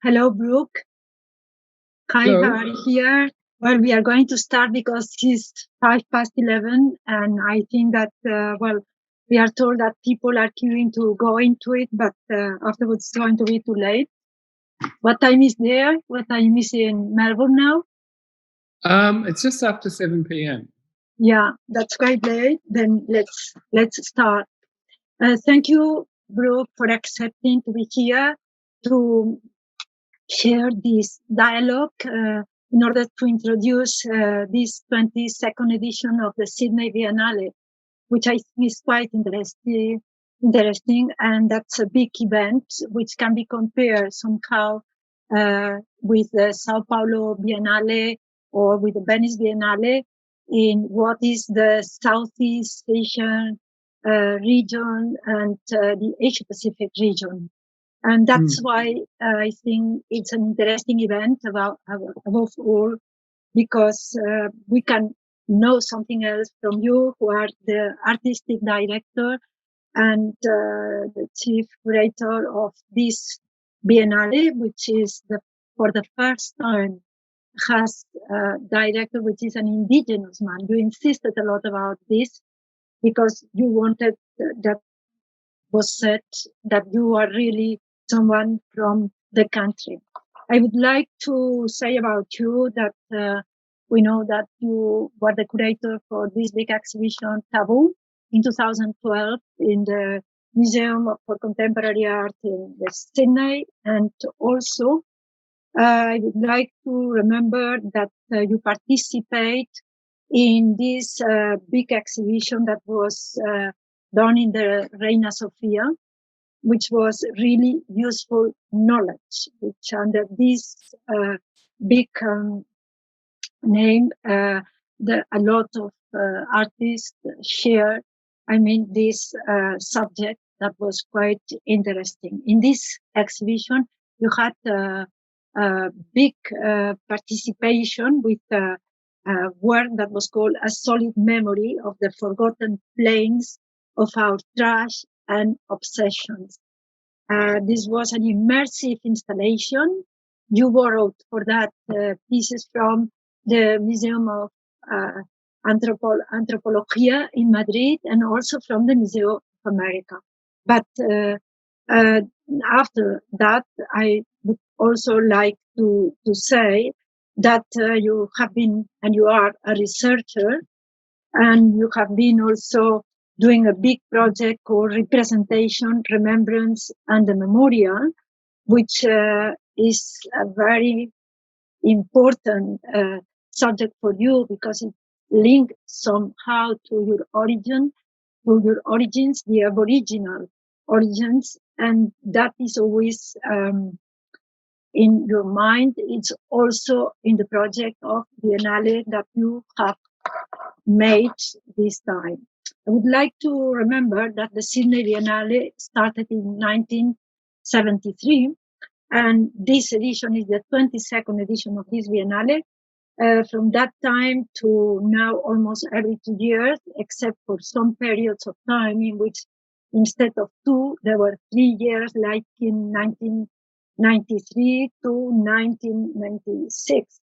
Hello, Brooke. Hi, Hello. how are you here? Well, we are going to start because it's 11:05, and I think that, we are told that people are queuing to go into it, but afterwards it's going to be too late. What time is there? What time is in Melbourne now? It's just after 7 p.m. Yeah, that's quite late. Then let's start. Thank you, Brooke, for accepting to be here to share this dialogue in order to introduce this 22nd edition of the Sydney Biennale, which I think is quite interesting, and that's a big event which can be compared somehow with the Sao Paulo Biennale or with the Venice Biennale in what is the Southeast Asian region and the Asia Pacific region. And that's why I think it's an interesting event above all, because we can know something else from you, who are the artistic director and the chief curator of this Biennale, which is for the first time has a director which is an indigenous man. You insisted a lot about this because you wanted that was said that you are really someone from the country. I would like to say about you that we know that you were the curator for this big exhibition, Taboo, in 2012 in the Museum for Contemporary Art in Sydney. And also, I would like to remember that you participate in this big exhibition that was done in the Reina Sofia, which was really useful knowledge, which under this big name, a lot of artists share, this subject that was quite interesting. In this exhibition, you had a big participation with a work that was called A Solid Memory of the Forgotten Planes of Our Trash and Obsessions. This was an immersive installation. You borrowed for that pieces from the Museum of Antropología in Madrid and also from the Museo of America. But after that, I would also like to say that you have been and you are a researcher, and you have been also doing a big project called Representation, Remembrance, and the Memorial, which is a very important subject for you because it links somehow to your origins, the Aboriginal origins, and that is always in your mind. It's also in the project of Biennale that you have made this time. I would like to remember that the Sydney Biennale started in 1973, and this edition is the 22nd edition of this Biennale. From that time to now, almost every 2 years, except for some periods of time in which instead of 2, there were 3 years, like in 1993 to 1996.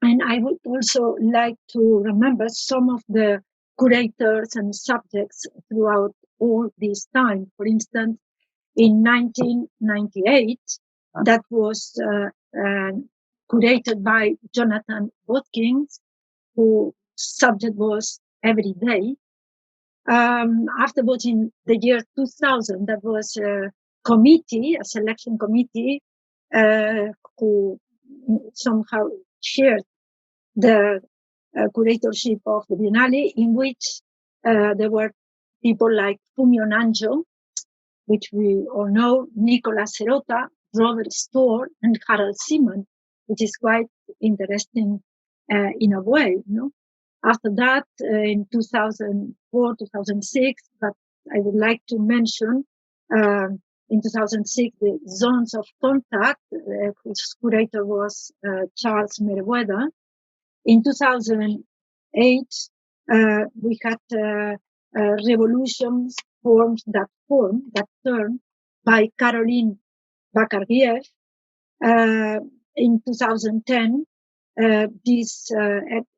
And I would also like to remember some of the curators and subjects throughout all this time. For instance, in 1998, that was curated by Jonathan Watkins, whose subject was Every Day. Afterwards, in the year 2000, that was a committee, a selection committee, who somehow shared the curatorship of the Biennale, in which there were people like Fumio Nanjo, which we all know, Nicolas Serota, Robert Storr, and Harald Simon, which is quite interesting in a way. After that, in 2004, 2006, but I would like to mention in 2006, the Zones of Contact, whose curator was Charles Meriwether. In 2008, we had Revolutions Forms That Turn by Caroline Bakargiev. In 2010, this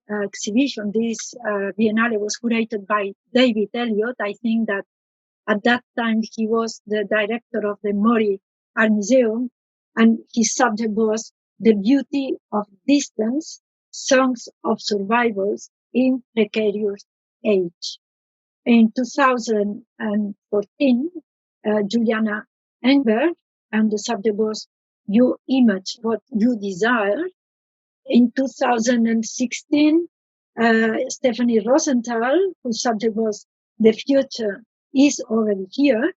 exhibition, this Biennale was curated by David Elliott. I think that at that time he was the director of the Mori Art Museum, and his subject was The Beauty of Distance, Songs of Survivors in Precarious Age. In 2014, Juliana Engberg, and the subject was You Image What You Desire. In 2016, Stephanie Rosenthal, whose subject was The Future is Already Here.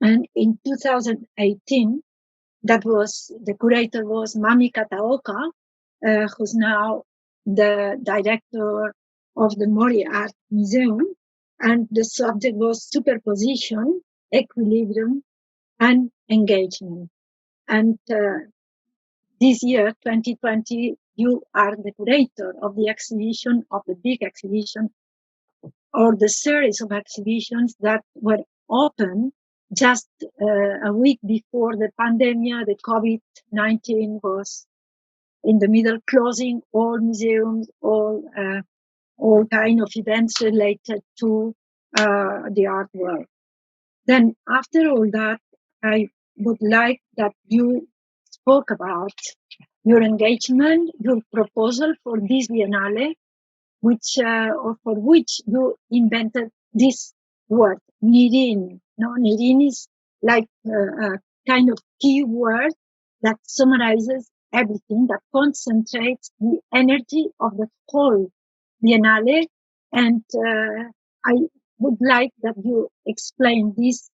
And in 2018, the curator was Mami Kataoka, who's now the director of the Mori Art Museum. And the subject was superposition, equilibrium, and engagement. And this year, 2020, you are the curator of the exhibition, of the big exhibition, or the series of exhibitions that were open just a week before the pandemic. The COVID-19 was in the middle, closing all museums, all kind of events related to the art world. Then after all that, I would like that you spoke about your engagement, your proposal for this Biennale, for which you invented this word, nirin. No, nirin is like a kind of key word that summarizes everything, that concentrates the energy of the whole Biennale. And I would like that you explain this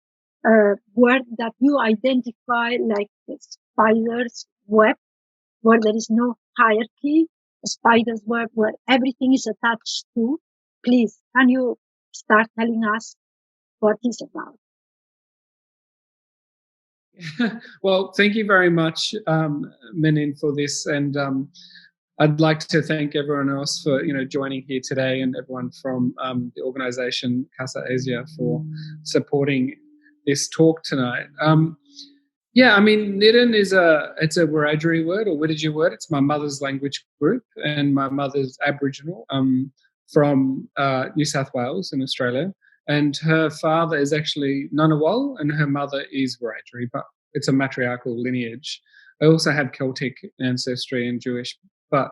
word that you identify like the spider's web, where there is no hierarchy, a spider's web where everything is attached to. Please, can you start telling us what it's about? Well, thank you very much, Menin, for this, and I'd like to thank everyone else for joining here today, and everyone from the organisation Casa Asia for supporting this talk tonight. Yeah, I mean, Nirin it's a Wiradjuri word or Wiradjuri word. It's my mother's language group, and my mother's Aboriginal from New South Wales in Australia. And her father is actually Ngunnawal, and her mother is Wiradjuri, but it's a matriarchal lineage. I also have Celtic ancestry and Jewish, but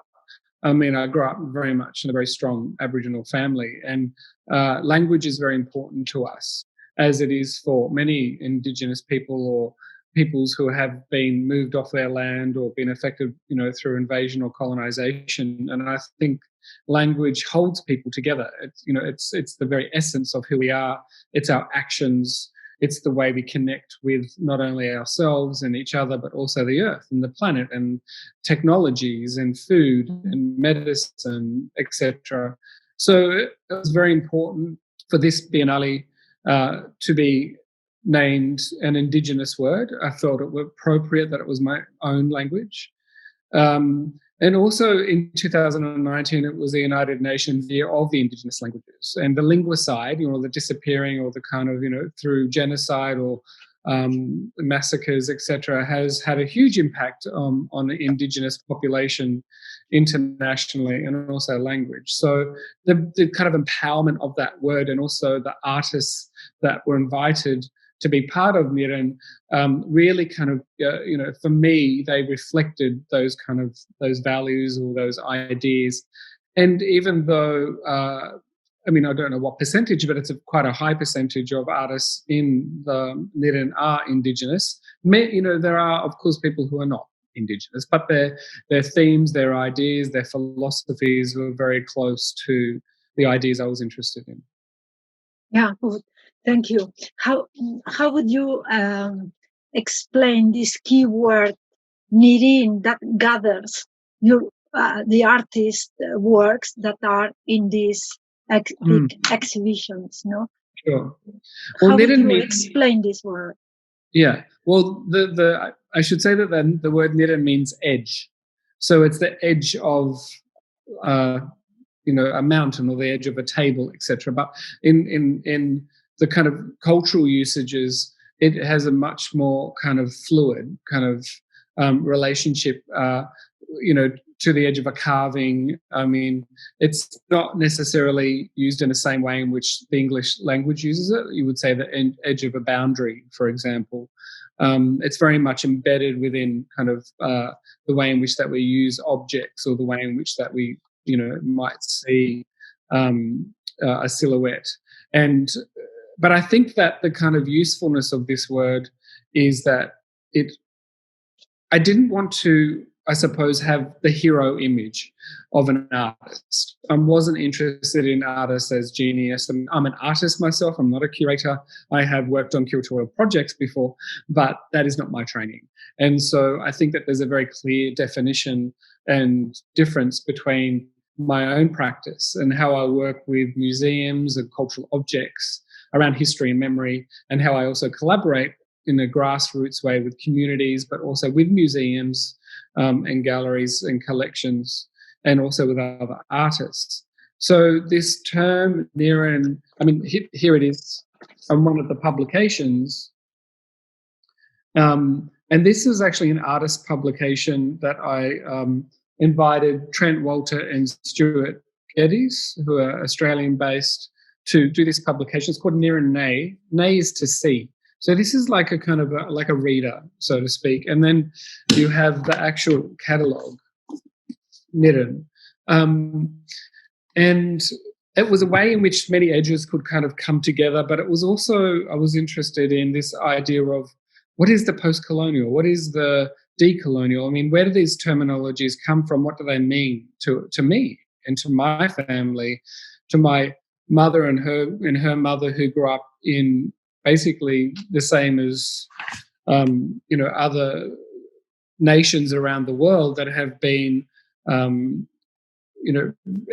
I mean, I grew up very much in a very strong Aboriginal family, and language is very important to us, as it is for many Indigenous people or peoples who have been moved off their land or been affected, through invasion or colonization. And I think language holds people together. It's the very essence of who we are. It's our actions. It's the way we connect with not only ourselves and each other, but also the earth and the planet and technologies and food and medicine, etc. So it was very important for this Biennale to be named an Indigenous word. I felt it was appropriate that it was my own language. And also in 2019, it was the United Nations Year of the Indigenous Languages. And the linguicide, the disappearing or the kind of, through genocide or massacres, etc., has had a huge impact on the Indigenous population internationally, and also language. So the kind of empowerment of that word, and also the artists that were invited to be part of Nirin, really kind of, for me, they reflected those values or those ideas. And even though, I don't know what percentage, but it's quite a high percentage of artists in the Nirin are Indigenous. There are, of course, people who are not Indigenous, but their themes, their ideas, their philosophies were very close to the ideas I was interested in. Yeah, good. Thank you. How would you explain this keyword nirin that gathers the artist works that are in these big exhibitions? No. Sure. Well, how would you explain this word? Yeah. Well, I should say that then the word nirin means edge. So it's the edge of a mountain or the edge of a table, etc. But in the kind of cultural usages, it has a much more kind of fluid, kind of relationship, to the edge of a carving. I mean, it's not necessarily used in the same way in which the English language uses it. You would say the edge of a boundary, for example. It's very much embedded within kind of the way in which that we use objects, or the way in which that we, might see a silhouette. But I think that the kind of usefulness of this word is that I didn't want to, I suppose, have the hero image of an artist. I wasn't interested in artists as genius. I'm an artist myself. I'm not a curator. I have worked on curatorial projects before, but that is not my training. And so I think that there's a very clear definition and difference between my own practice and how I work with museums and cultural objects around history and memory, and how I also collaborate in a grassroots way with communities, but also with museums and galleries and collections, and also with other artists. So this term, Niren, I mean, here it is on one of the publications. And this is actually an artist publication that I invited Trent Walter and Stuart Geddes, who are Australian-based, to do this publication. It's called Niren Nay. Nay is to see. So this is like a kind of like a reader, so to speak. And then you have the actual catalogue, Niren. And it was a way in which many edges could kind of come together, but it was also, I was interested in this idea of what is the post-colonial? What is the decolonial? I mean, where do these terminologies come from? What do they mean to me and to my family, to my mother and her mother, who grew up in basically the same as, other nations around the world that have been,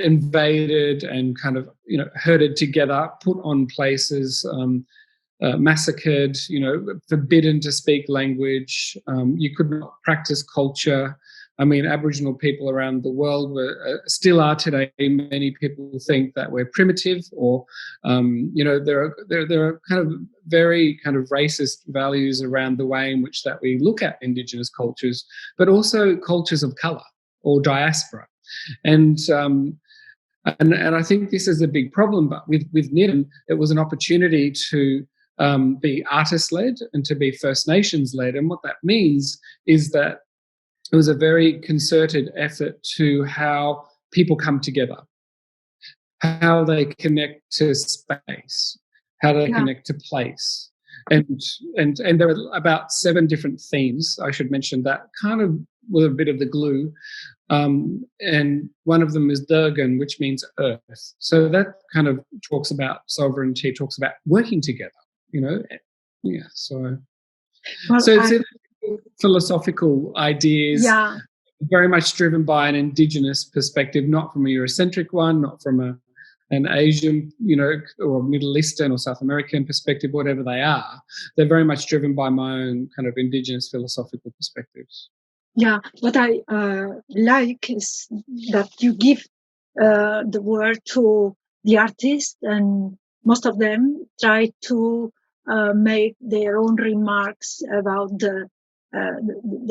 invaded and kind of, herded together, put on places, massacred, forbidden to speak language. You could not practice culture. I mean, Aboriginal people around the world still are today. Many people think that we're primitive, or there are kind of very kind of racist values around the way in which that we look at Indigenous cultures, but also cultures of colour or diaspora, and I think this is a big problem. But with Niren, it was an opportunity to be artist-led and to be First Nations-led, and what that means is that it was a very concerted effort to how people come together, how they connect to space, how they connect to place. And there are about 7 different themes, I should mention, that kind of were a bit of the glue. And one of them is Durgan, which means earth. So that kind of talks about sovereignty, talks about working together, So it's philosophical ideas, very much driven by an Indigenous perspective, not from a Eurocentric one, not from an Asian, or Middle Eastern or South American perspective, whatever they are. They're very much driven by my own kind of Indigenous philosophical perspectives. Yeah, what I like is that you give the word to the artist, and most of them try to make their own remarks about the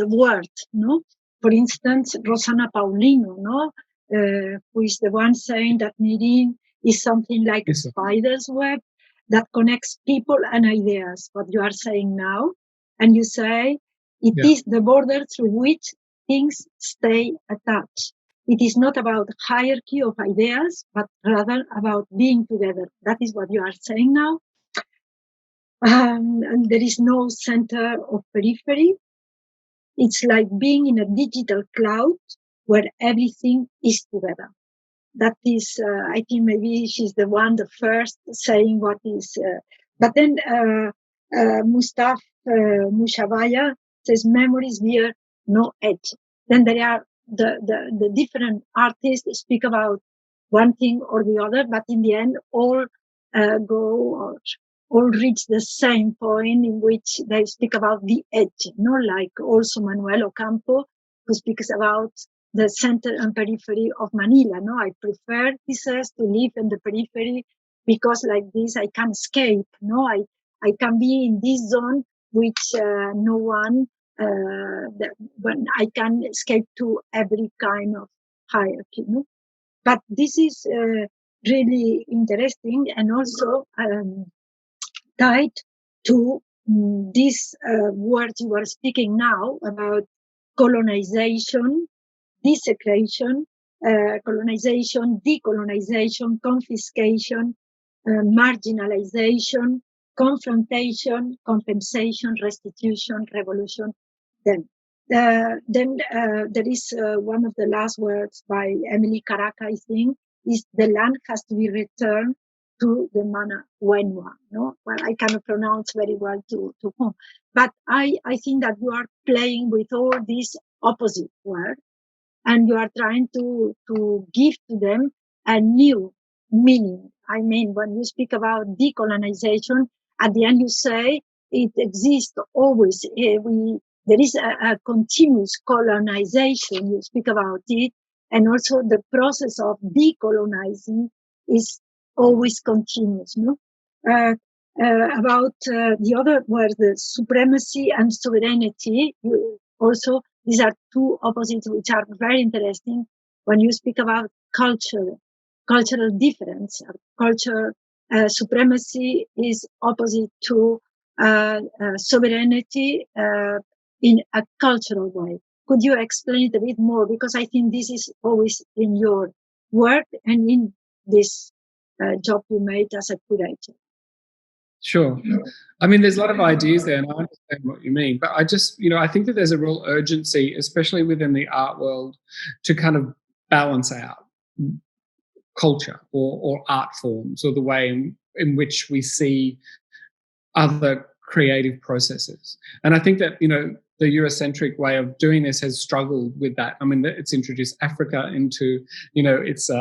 word, no? For instance, Rosana Paulino, no? Who is the one saying that Niren is something like a spider's web that connects people and ideas, what you are saying now. And you say it is the border through which things stay attached. It is not about hierarchy of ideas, but rather about being together. That is what you are saying now. And there is no center of periphery. It's like being in a digital cloud where everything is together. That is, I think maybe she's the first saying what is. But then Mustafa Mushabaya says memories bear no edge. Then there are the different artists speak about one thing or the other, but in the end, all reach the same point in which they speak about the edge, like also Manuel Ocampo, who speaks about the center and periphery of Manila. I prefer, he says, to live in the periphery because like this I can escape. I can be in this zone which no one when I can escape to every kind of hierarchy. No? But this is really interesting and also tied to this word you are speaking now about colonization, desecration, colonization, decolonization, confiscation, marginalization, confrontation, compensation, restitution, revolution. Then there is one of the last words by Emily Caraca, I think, is the land has to be returned to the mana wenwa. No, well, I cannot pronounce very well to whom, but I think that you are playing with all these opposite words, and you are trying to give to them a new meaning. I mean, when you speak about decolonization, at the end you say it exists always. There is a continuous colonization. You speak about it, and also the process of decolonizing is always continuous. No, about the other words, the supremacy and sovereignty. Also, these are two opposites which are very interesting when you speak about cultural difference. Culture supremacy is opposite to sovereignty in a cultural way. Could you explain it a bit more? Because I think this is always in your work and in this job you made as a curator. Sure. I mean, there's a lot of ideas there, and I understand what you mean. But I just, I think that there's a real urgency, especially within the art world, to kind of balance out culture or art forms or the way in which we see other creative processes. And I think that, the Eurocentric way of doing this has struggled with that. I mean, it's introduced Africa into, its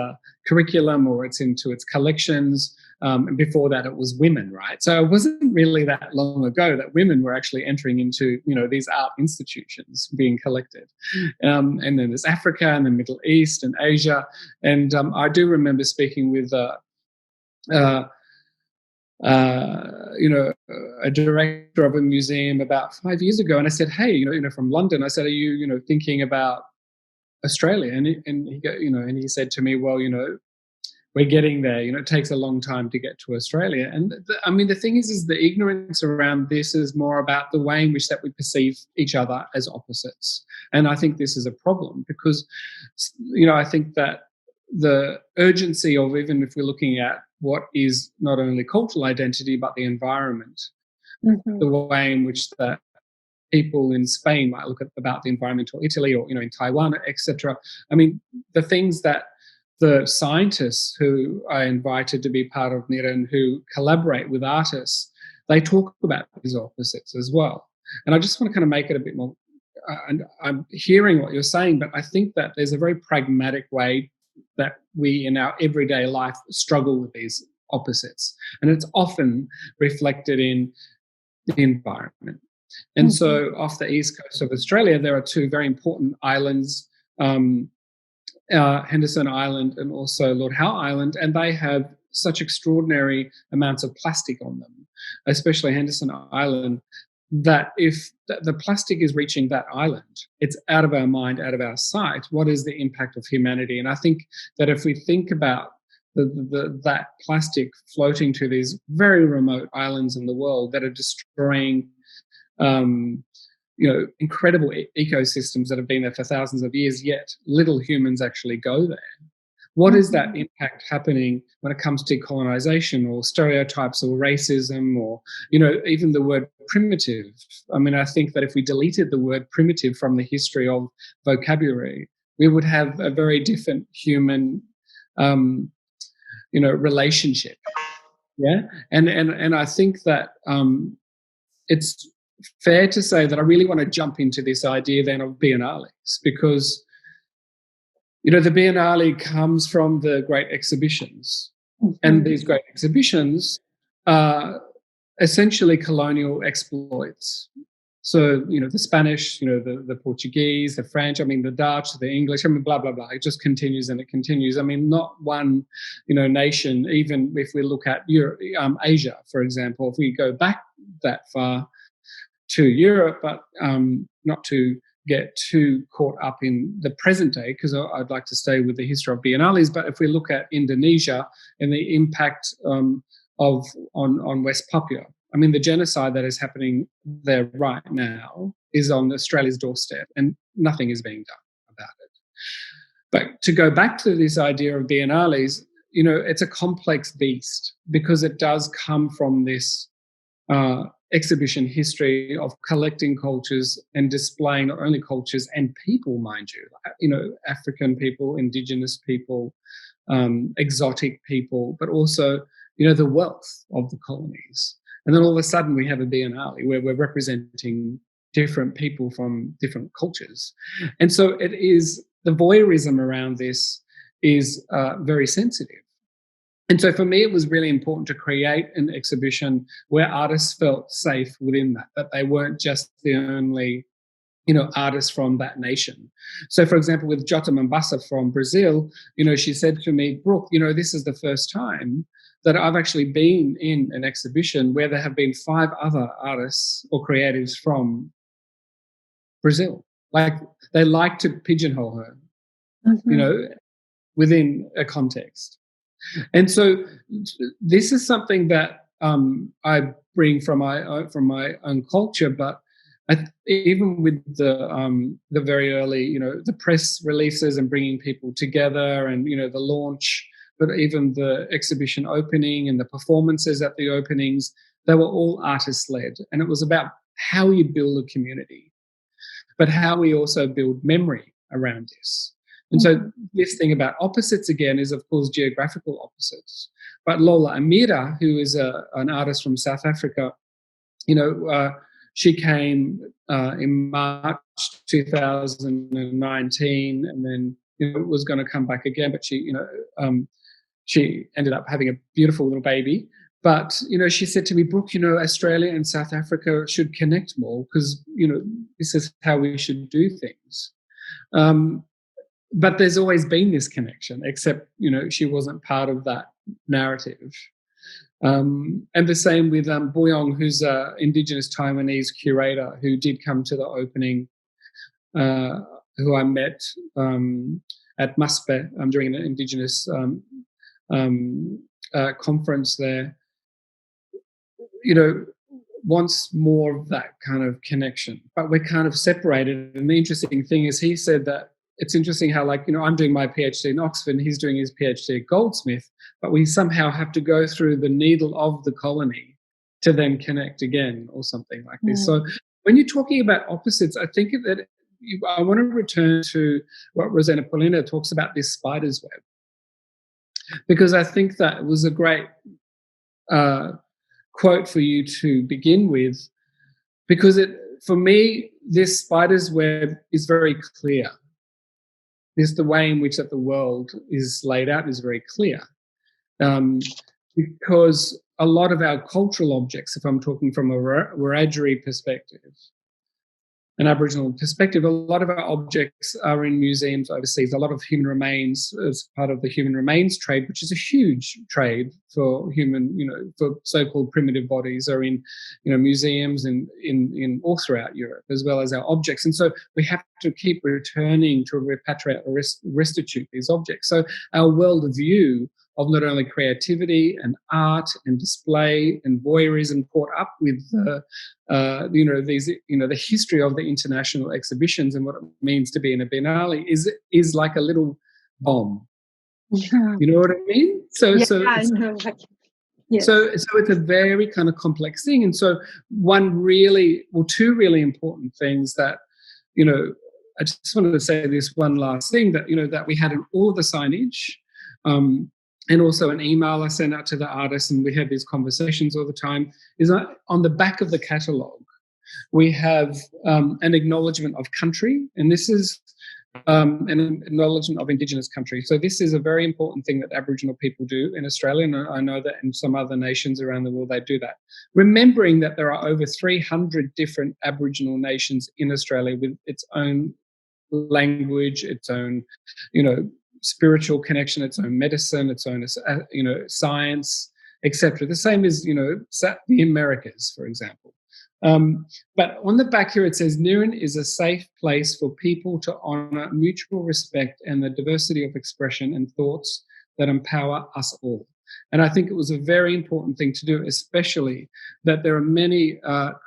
curriculum or it's into its collections. And before that, it was women, right? So it wasn't really that long ago that women were actually entering into, these art institutions being collected. And then there's Africa and the Middle East and Asia. And I do remember speaking with a director of a museum about 5 years ago, and I said, "Hey, from London," I said, "Are you, thinking about Australia?" And he said to me, "Well, we're getting there. It takes a long time to get to Australia." And the thing is the ignorance around this is more about the way in which that we perceive each other as opposites, and I think this is a problem because, I think that the urgency of, even if we're looking at what is not only cultural identity but the environment, the way in which that people in Spain might look at about the environment, or Italy, or in Taiwan, etc. I mean, the things that the scientists who are invited to be part of NIRA and who collaborate with artists, they talk about these opposites as well. And I just want to kind of make it a bit more. And I'm hearing what you're saying, but I think that there's a very pragmatic way that we in our everyday life struggle with these opposites. And it's often reflected in the environment. And so off the east coast of Australia, there are two very important islands, Henderson Island and also Lord Howe Island, and they have such extraordinary amounts of plastic on them, especially Henderson Island, that if the plastic is reaching that island, it's out of our mind, out of our sight. What is the impact of humanity? And I think that if we think about that plastic floating to these very remote islands in the world that are destroying incredible ecosystems that have been there for thousands of years, yet little humans actually go there. What is that impact happening when it comes to colonization or stereotypes or racism or, even the word primitive? I mean, I think that if we deleted the word primitive from the history of vocabulary, we would have a very different human, relationship. Yeah. And I think that it's fair to say that I really want to jump into this idea then of biennales, because the Biennale comes from the great exhibitions, and these great exhibitions are essentially colonial exploits. So, the Spanish, the Portuguese, the French, the Dutch, the English, blah, blah, blah. It just continues and it continues. Not one, nation, even if we look at Europe, Asia, for example, if we go back that far, to Europe, but not to get too caught up in the present day, because I'd like to stay with the history of biennales. But if we look at Indonesia and the impact on West Papua, I mean, the genocide that is happening there right now is on Australia's doorstep, and nothing is being done about it. But to go back to this idea of biennales, it's a complex beast, because it does come from this exhibition history of collecting cultures and displaying not only cultures and people, mind you, African people, indigenous people, exotic people, but also, the wealth of the colonies. And then all of a sudden we have a biennale where we're representing different people from different cultures. And so it is, the voyeurism around this is very sensitive. And so for me, it was really important to create an exhibition where artists felt safe within that they weren't just the only, artists from that nation. So, for example, with Jota Mombasa from Brazil, she said to me, Brook, this is the first time that I've actually been in an exhibition where there have been 5 other artists or creatives from Brazil. Like, they like to pigeonhole her, within a context. And so this is something that I bring from my own culture, but even with the very early, the press releases and bringing people together, and the launch, but even the exhibition opening and the performances at the openings, they were all artist-led, and it was about how you build a community, but how we also build memory around this. And so this thing about opposites, again, is, of course, geographical opposites. But Lola Amira, who is an artist from South Africa, she came in March 2019, and then was going to come back again, but she ended up having a beautiful little baby. But, she said to me, Brook, Australia and South Africa should connect more, because, this is how we should do things. But there's always been this connection, except, she wasn't part of that narrative. And the same with Boyong, who's an Indigenous Taiwanese curator who did come to the opening, who I met at Maspe during an Indigenous conference there, wants more of that kind of connection. But we're kind of separated. And the interesting thing is, he said that it's interesting how, I'm doing my PhD in Oxford and he's doing his PhD at Goldsmith, but we somehow have to go through the needle of the colony to then connect again, or something like this. So when you're talking about opposites, I think that I want to return to what Rosana Paulina talks about, this spider's web, because I think that was a great quote for you to begin with, because for me, this spider's web is very clear. The way in which that the world is laid out is very clear, because a lot of our cultural objects, if I'm talking from a Wiradjuri perspective, an Aboriginal perspective, a lot of our objects are in museums overseas. A lot of human remains, as part of the human remains trade, which is a huge trade for for so-called primitive bodies, are in, museums in all throughout Europe, as well as our objects. And so we have to keep returning to repatriate or restitute these objects. So our worldview of not only creativity and art and display and voyeurism caught up with the history of the international exhibitions and what it means to be in a biennale is like a little bomb. Yeah. You know what I mean? So I know. Yes. So it's a very kind of complex thing. And so two really important things that, I just wanted to say this one last thing, that, that we had in all of the signage, and also an email I sent out to the artists, and we have these conversations all the time, is on the back of the catalogue, we have an acknowledgement of country, and this is an acknowledgement of Indigenous country. So this is a very important thing that Aboriginal people do in Australia, and I know that in some other nations around the world they do that. Remembering that there are over 300 different Aboriginal nations in Australia with its own language, its own, spiritual connection, its own medicine, its own, science, etc. The same as, the Americas, for example. But on the back here, it says, Niren is a safe place for people to honour mutual respect and the diversity of expression and thoughts that empower us all. And I think it was a very important thing to do, especially that there are many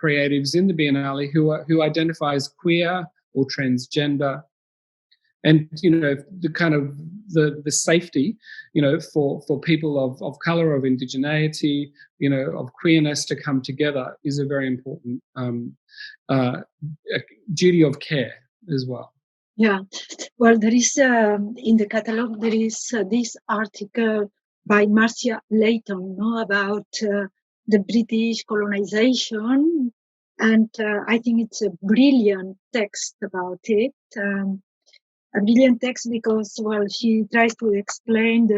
creatives in the Biennale who identify as queer or transgender. And, the kind of the safety, for people of colour, of indigeneity, of queerness to come together is a very important duty of care as well. Yeah. Well, there is, in the catalogue, there is this article by Marcia Layton, about the British colonization. And I think it's a brilliant text about it. A brilliant text because, well, she tries to explain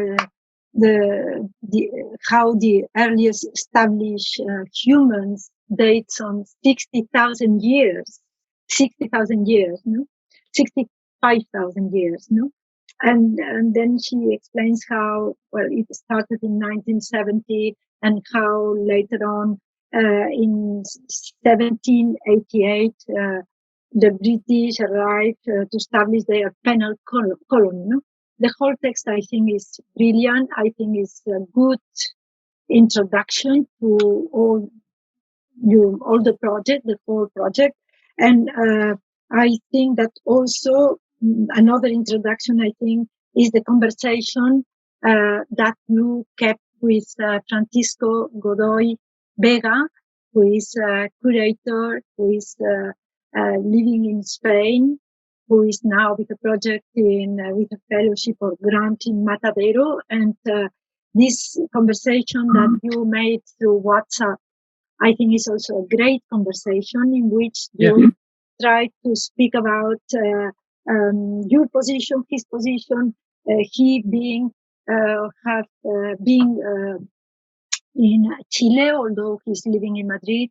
how the earliest established humans dates on 60,000 years, 65,000 years, and then she explains how, well, it started in 1970 and how later on in 1788 the British arrived to establish their penal colony. The whole text, I think, is brilliant. I think it's a good introduction to all the project, the whole project. And I think that also another introduction, I think, is the conversation that you kept with Francisco Godoy Vega, who is a curator, who is living in Spain, who is now with a project with a fellowship or grant in Matadero. And this conversation that you made through WhatsApp, I think is also a great conversation in which you try to speak about your position, his position, he being in Chile, although he's living in Madrid,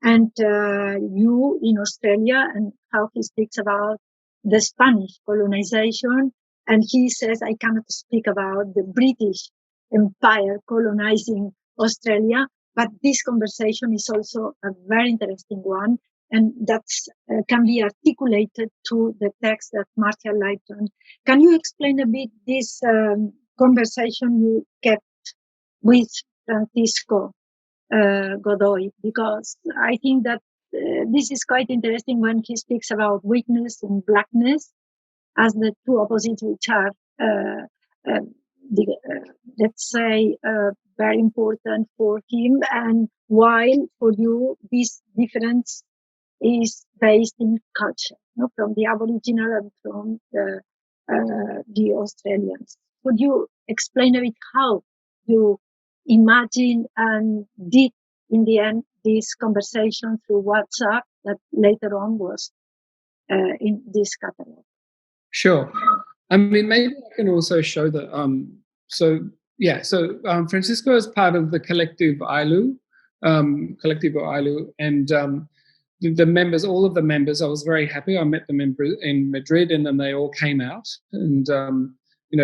and you in Australia, and how he speaks about the Spanish colonization. And he says, I cannot speak about the British Empire colonizing Australia, but this conversation is also a very interesting one, and that can be articulated to the text that Marcia Layton. Can you explain a bit this conversation you kept with Francisco Godoy? Because I think that this is quite interesting when he speaks about weakness and blackness as the two opposites which are, let's say, very important for him, and while for you this difference is based in culture, from the Aboriginal and from the Australians. Could you explain a bit how you imagine and did in the end this conversation through WhatsApp that later on was in this catalog? Sure. I mean, maybe I can also show that. Francisco is part of the Collective Ailu, and the members, all of the members, I was very happy. I met them in Madrid, and then they all came out and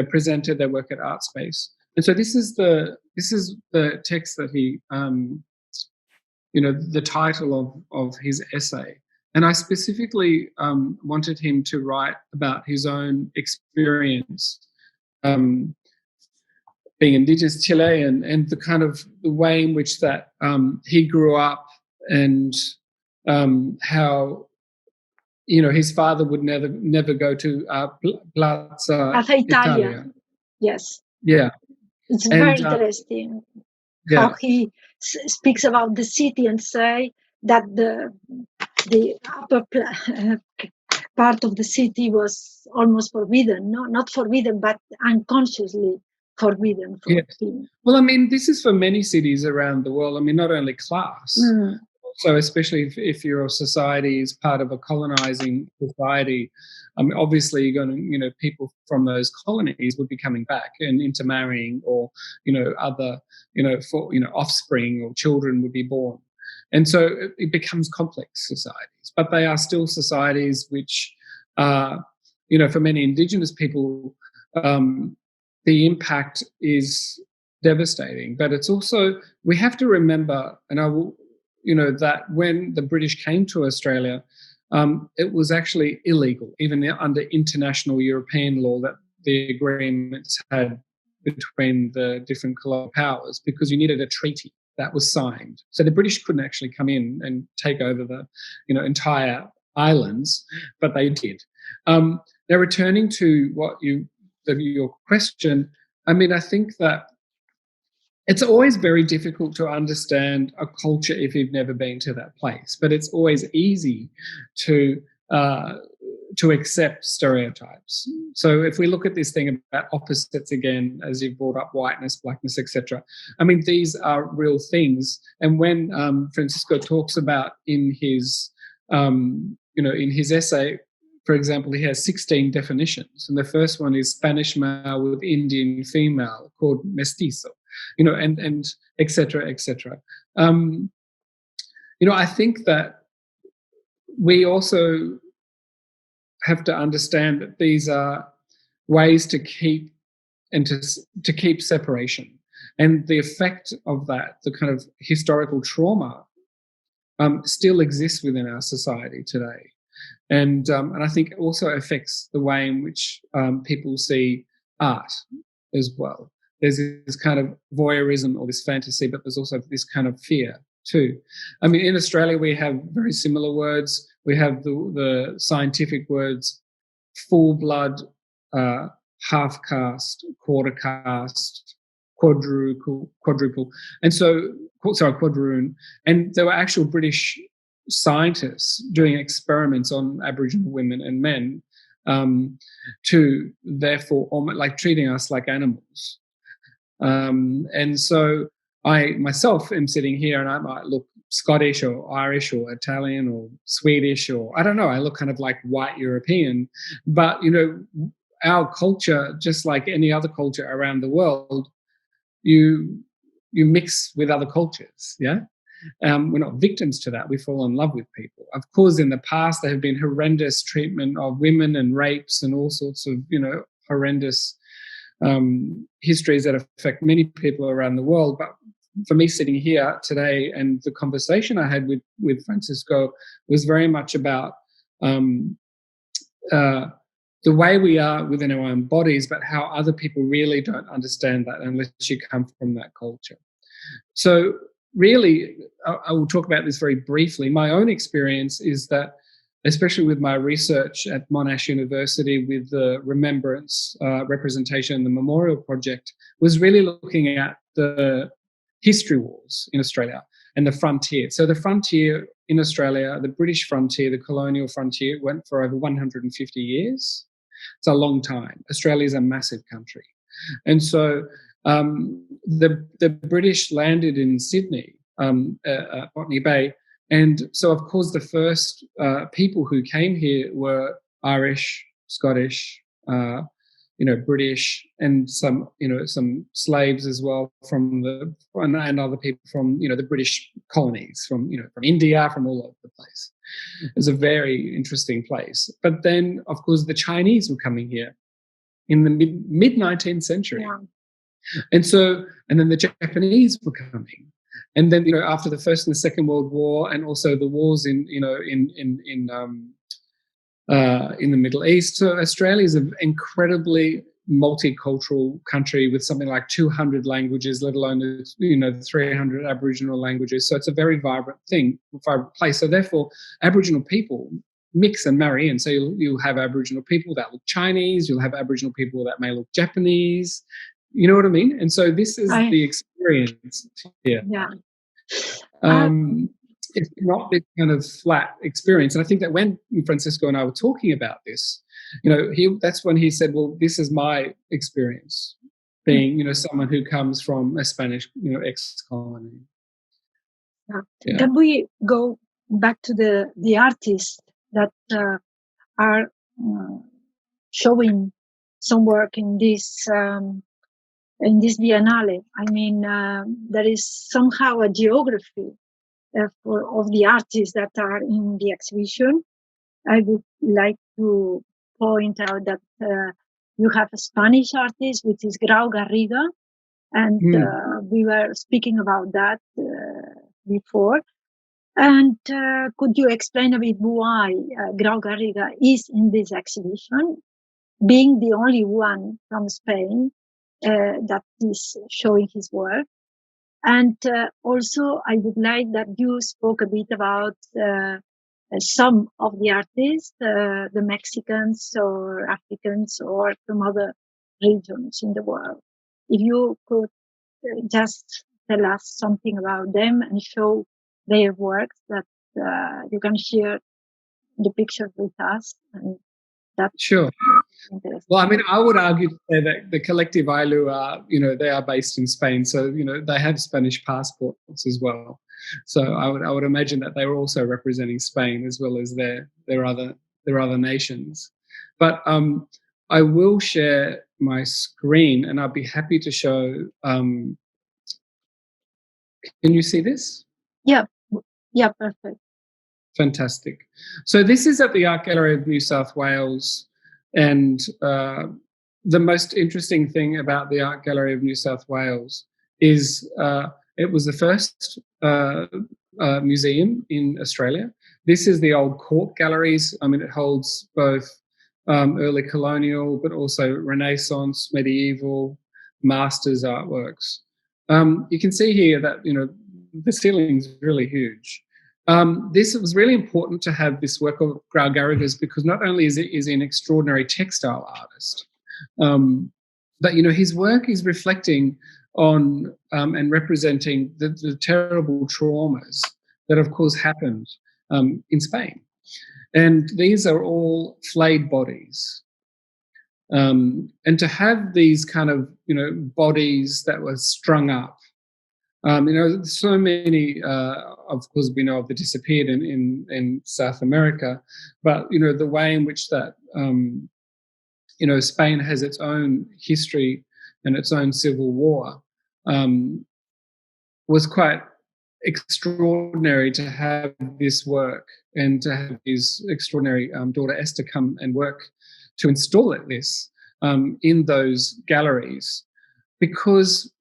presented their work at Art Space. And so this is the text that he, the title of his essay. And I specifically wanted him to write about his own experience being Indigenous Chile and the kind of the way in which that he grew up, and how his father would never go to Plaza Italia. Yes. Yeah. It's very interesting how he speaks about the city and say that the upper part of the city was almost forbidden. No, not forbidden, but unconsciously forbidden for him. Well, I mean, this is for many cities around the world. I mean, not only class. So especially if your society is part of a colonizing society, obviously you're going to, people from those colonies would be coming back and intermarrying, or, other, offspring or children would be born. And so it becomes complex societies, but they are still societies which, for many Indigenous people, the impact is devastating. But it's also, we have to remember, and I will, that when the British came to Australia, it was actually illegal, even under international European law, that the agreements had between the different colonial powers, because you needed a treaty that was signed. So the British couldn't actually come in and take over the entire islands, but they did. Now, returning to your question, I mean, I think that it's always very difficult to understand a culture if you've never been to that place, but it's always easy to accept stereotypes. So if we look at this thing about opposites again, as you brought up, whiteness, blackness, etc., I mean, these are real things. And when Francisco talks about in his in his essay, for example, he has 16 definitions, and the first one is Spanish male with Indian female, called mestizo, and et cetera, et cetera. I think that we also have to understand that these are ways to keep to keep separation, and the effect of that, the kind of historical trauma, still exists within our society today. And I think it also affects the way in which people see art as well. There's this kind of voyeurism or this fantasy, but there's also this kind of fear too. I mean, in Australia, we have very similar words. We have the scientific words full blood, half caste, quarter caste, quadruple, and so, quadroon. And there were actual British scientists doing experiments on Aboriginal women and men to therefore like treating us like animals. And so I myself am sitting here and I might look Scottish or Irish or Italian or Swedish, or I don't know, I look kind of like white European. But, our culture, just like any other culture around the world, you mix with other cultures, yeah? We're not victims to that. We fall in love with people. Of course, in the past, there have been horrendous treatment of women and rapes and all sorts of, horrendous histories that affect many people around the world. But for me, sitting here today, and the conversation I had with Francisco was very much about the way we are within our own bodies, but how other people really don't understand that unless you come from that culture. So really, I will talk about this very briefly. My own experience is that, especially with my research at Monash University with the Remembrance, Representation and the Memorial Project, was really looking at the history wars in Australia and the frontier. So the frontier in Australia, the British frontier, the colonial frontier, went for over 150 years. It's a long time. Australia is a massive country. And so the British landed in Sydney, Botany Bay, and so of course the first people who came here were Irish, Scottish, British, and some slaves as well and other people from the British colonies from India, from all over the place. It was a very interesting place. But then of course the Chinese were coming here in the mid 19th century. Yeah. And then the Japanese were coming, and then after the First and the Second World War, and also the wars in the Middle East. So Australia is an incredibly multicultural country with something like 200 languages, let alone 300 Aboriginal languages. So it's a very vibrant place. So therefore, Aboriginal people mix and marry in. So you'll have Aboriginal people that look Chinese. You'll have Aboriginal people that may look Japanese. You know what I mean? And so this is the experience here. Yeah. It's not this kind of flat experience. And I think that when Francisco and I were talking about this, that's when he said, well, this is my experience, being, someone who comes from a Spanish, ex-colony. Yeah. Can we go back to the artists that are showing some work in this Biennale? I mean, there is somehow a geography of the artists that are in the exhibition. I would like to point out that you have a Spanish artist, which is Grau Garriga, and we were speaking about that before. And could you explain a bit why Grau Garriga is in this exhibition, being the only one from Spain that is showing his work? And also, I would like that you spoke a bit about some of the artists, the Mexicans or Africans or from other regions in the world. If you could just tell us something about them and show their works, that you can share the pictures with us. And that's Sure. interesting. Well, I mean, I would argue to say that the Collective Ailu are, they are based in Spain, so they have Spanish passports as well. So I would imagine that they were also representing Spain as well as their other nations. But I will share my screen, and I'll be happy to show. Can you see this? Yeah, perfect. Fantastic. So this is at the Art Gallery of New South Wales, and the most interesting thing about the Art Gallery of New South Wales is it was the first museum in Australia. This is the old court galleries. I mean, it holds both early colonial, but also Renaissance, medieval, masters artworks. You can see here that the ceiling's really huge. This was really important to have this work of Grau Garriga's because not only is he an extraordinary textile artist, but his work is reflecting on and representing the terrible traumas that, of course, happened in Spain. And these are all flayed bodies. And to have these kind of bodies that were strung up. So many, of course, we know of the disappeared in South America, but the way in which that Spain has its own history and its own civil war was quite extraordinary to have this work and to have his extraordinary daughter Esta come and work to install this in those galleries, because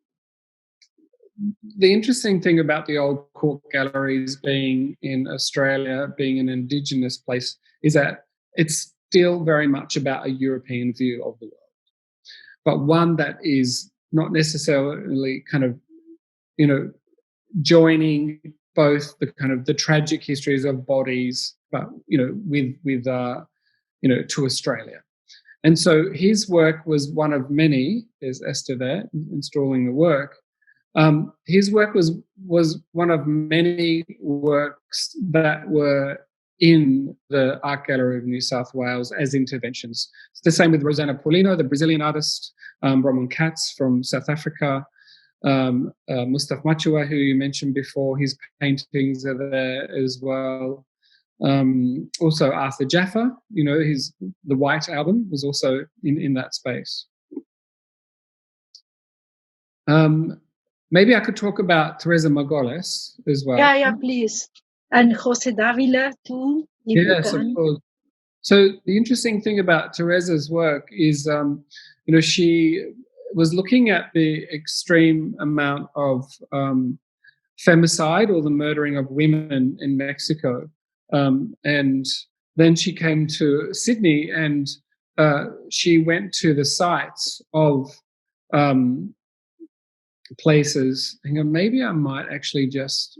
the interesting thing about the old court galleries being in Australia, being an Indigenous place, is that it's still very much about a European view of the world, but one that is not necessarily kind of, joining both the kind of the tragic histories of bodies, but with to Australia. And so his work was one of many. There's Esther there installing the work. His work was one of many works that were in the Art Gallery of New South Wales as interventions. It's the same with Rosana Paulino, the Brazilian artist, Ramon Katz from South Africa, Mustafa Machua, who you mentioned before, his paintings are there as well. Also Arthur Jaffa, the White album was also in that space. Maybe I could talk about Teresa Margolis as well. Yeah, please. And Jose Davila too. Yes, of course. So the interesting thing about Teresa's work is, she was looking at the extreme amount of femicide or the murdering of women in Mexico. And then she came to Sydney and she went to the sites of places. Hang on, maybe I might actually just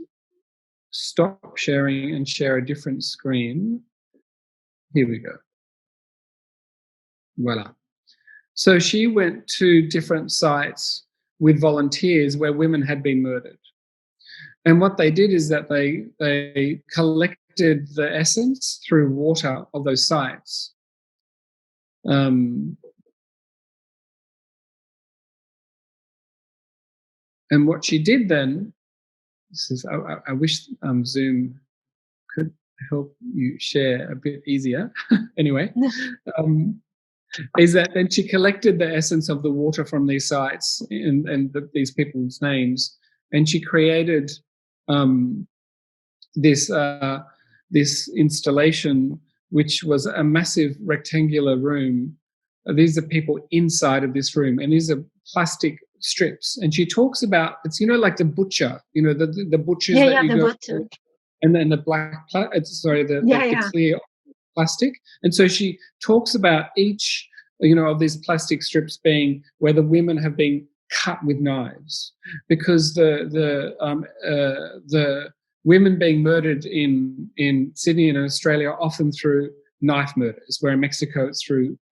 stop sharing and share a different screen. Here we go. Voila. So she went to different sites with volunteers where women had been murdered. And what they did is that they collected the essence through water of those sites. And what she did then, I wish Zoom could help you share a bit easier. Anyway, is that then she collected the essence of the water from these sites and these people's names, and she created this installation, which was a massive rectangular room. These are people inside of this room, and these are plastic strips. And she talks about, it's like the butcher, the butchers that you go to. and then the the clear plastic. And so she talks about each, of these plastic strips being where the women have been cut with knives, because the women being murdered in Sydney and in Australia are often through knife murders, where in Mexico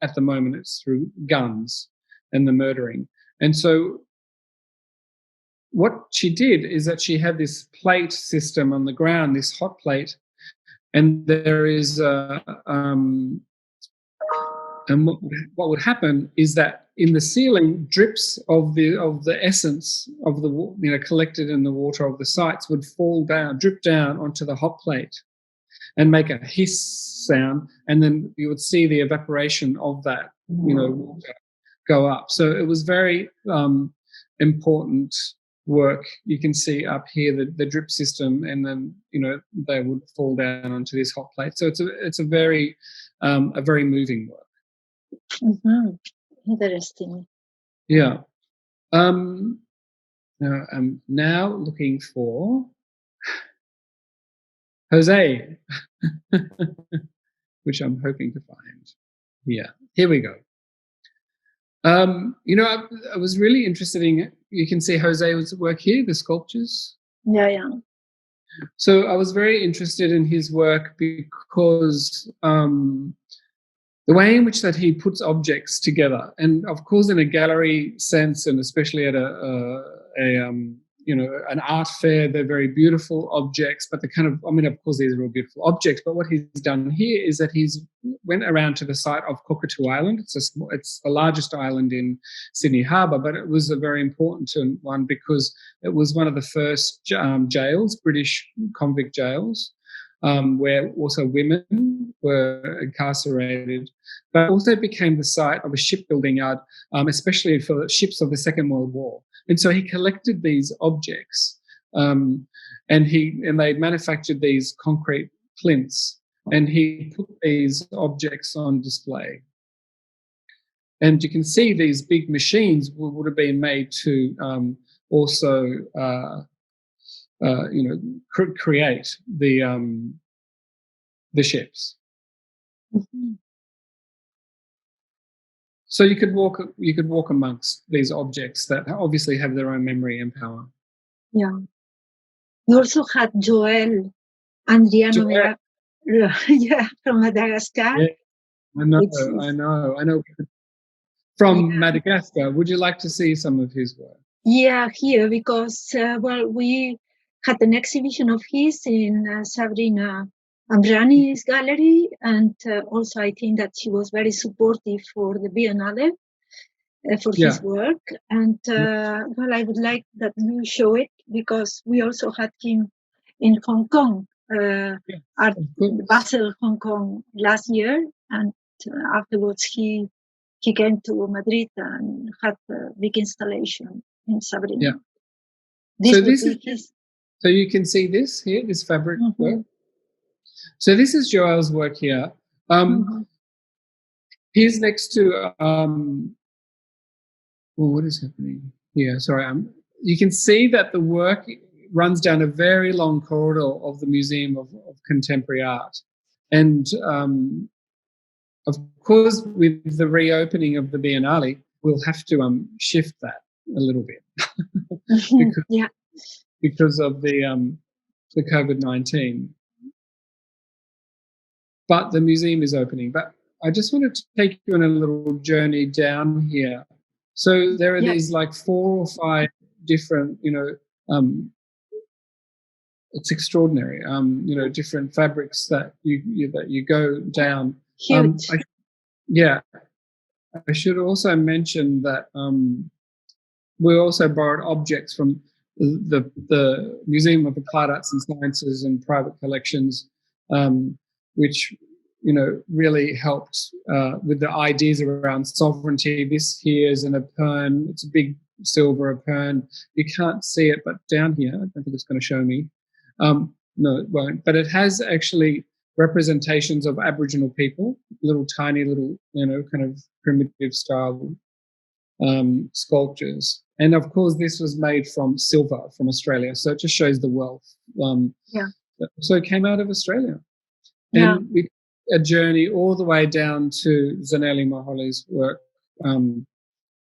at the moment it's through guns and the murdering. And so what she did is that she had this plate system on the ground, this hot plate, and there is and what would happen is that in the ceiling, drips of the essence of the collected in the water of the sites would drip down onto the hot plate and make a hiss sound, and then you would see the evaporation of that water go up. So it was very important work. You can see up here the drip system, and then they would fall down onto this hot plate. So it's a very moving work. Mm-hmm. Interesting. Yeah. Now I'm now looking for Jose, which I'm hoping to find. Yeah, here we go. I was really interested in, you can see Jose's work here, the sculptures. Yeah. So I was very interested in his work because the way in which that he puts objects together, and of course in a gallery sense, and especially at an art fair, they're very beautiful objects, but of course these are all beautiful objects, but what he's done here is that he's went around to the site of Cockatoo Island. It's the largest island in Sydney Harbour, but it was a very important one because it was one of the first jails, British convict jails, where also women were incarcerated, but also became the site of a shipbuilding yard, especially for ships of the Second World War. And so he collected these objects, and they manufactured these concrete plinths, and he put these objects on display. And you can see these big machines would have been made to also create the ships. Mm-hmm. So you could walk amongst these objects that obviously have their own memory and power. Yeah. You also had Joel Andriano, from Madagascar. Yeah, I know. From Madagascar. Would you like to see some of his work? Yeah, here, because we had an exhibition of his in Sabrina Ambrani's gallery, and also I think that she was very supportive for the Biennale for his work. And I would like that you show it, because we also had him in Hong Kong, Basel, Hong Kong last year, and afterwards he came to Madrid and had a big installation in Sabrina. Yeah. So you can see this here, this fabric work. So this is Joel's work here. Here's next to what is happening here? Sorry, you can see that the work runs down a very long corridor of the Museum of Contemporary Art, and of course, with the reopening of the Biennale, we'll have to shift that a little bit because of the COVID-19. But the museum is opening. But I just wanted to take you on a little journey down here. So there are these like 4 or 5 different, it's extraordinary, different fabrics that you go down. Huge. I should also mention that we also borrowed objects from the Museum of Applied Arts and Sciences and private collections, which really helped with the ideas around sovereignty. This here is an epern. It's a big silver epern. You can't see it, but down here, I don't think it's going to show me. No, it won't. But it has actually representations of Aboriginal people, tiny little, kind of primitive style sculptures. And of course, this was made from silver from Australia. So it just shows the wealth. that also came out of Australia. Yeah. And we took a journey all the way down to Zanelli Maholi's work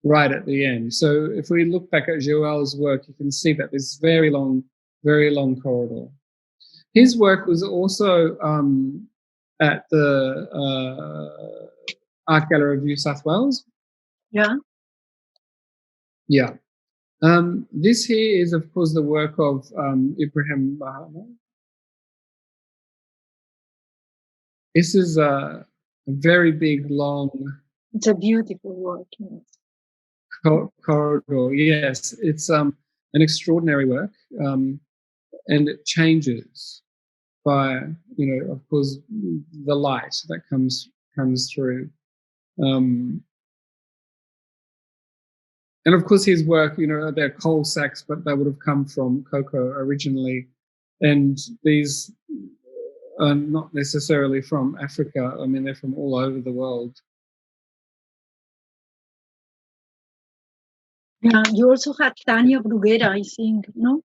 right at the end. So if we look back at Joel's work, you can see that there's very long corridor. His work was also at the Art Gallery of New South Wales. Yeah. Yeah. This here is, of course, the work of Ibrahim Bahama. This is a very big, long... It's a beautiful work. Yes. Corridor. Yes, it's an extraordinary work, and it changes by, of course, the light that comes through. And of course, his work, they're coal sacks, but they would have come from cocoa originally. And these are not necessarily from Africa. I mean, they're from all over the world. Yeah, you also had Tania Bruguera, I think, no?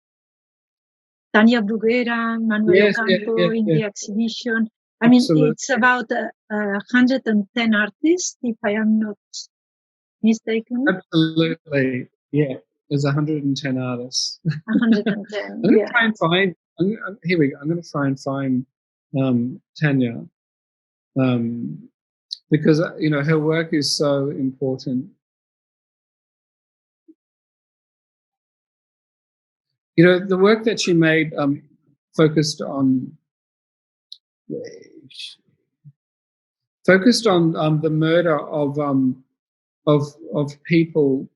Tania Bruguera, Manuel Ocampo in the exhibition. I mean, it's about 110 artists, if I am not mistaken. Absolutely, yeah. There's 110 artists. 110. I'm going to try and find. Here we go. I'm going to try and find Tania, because her work is so important. The work that she made focused on the murder of people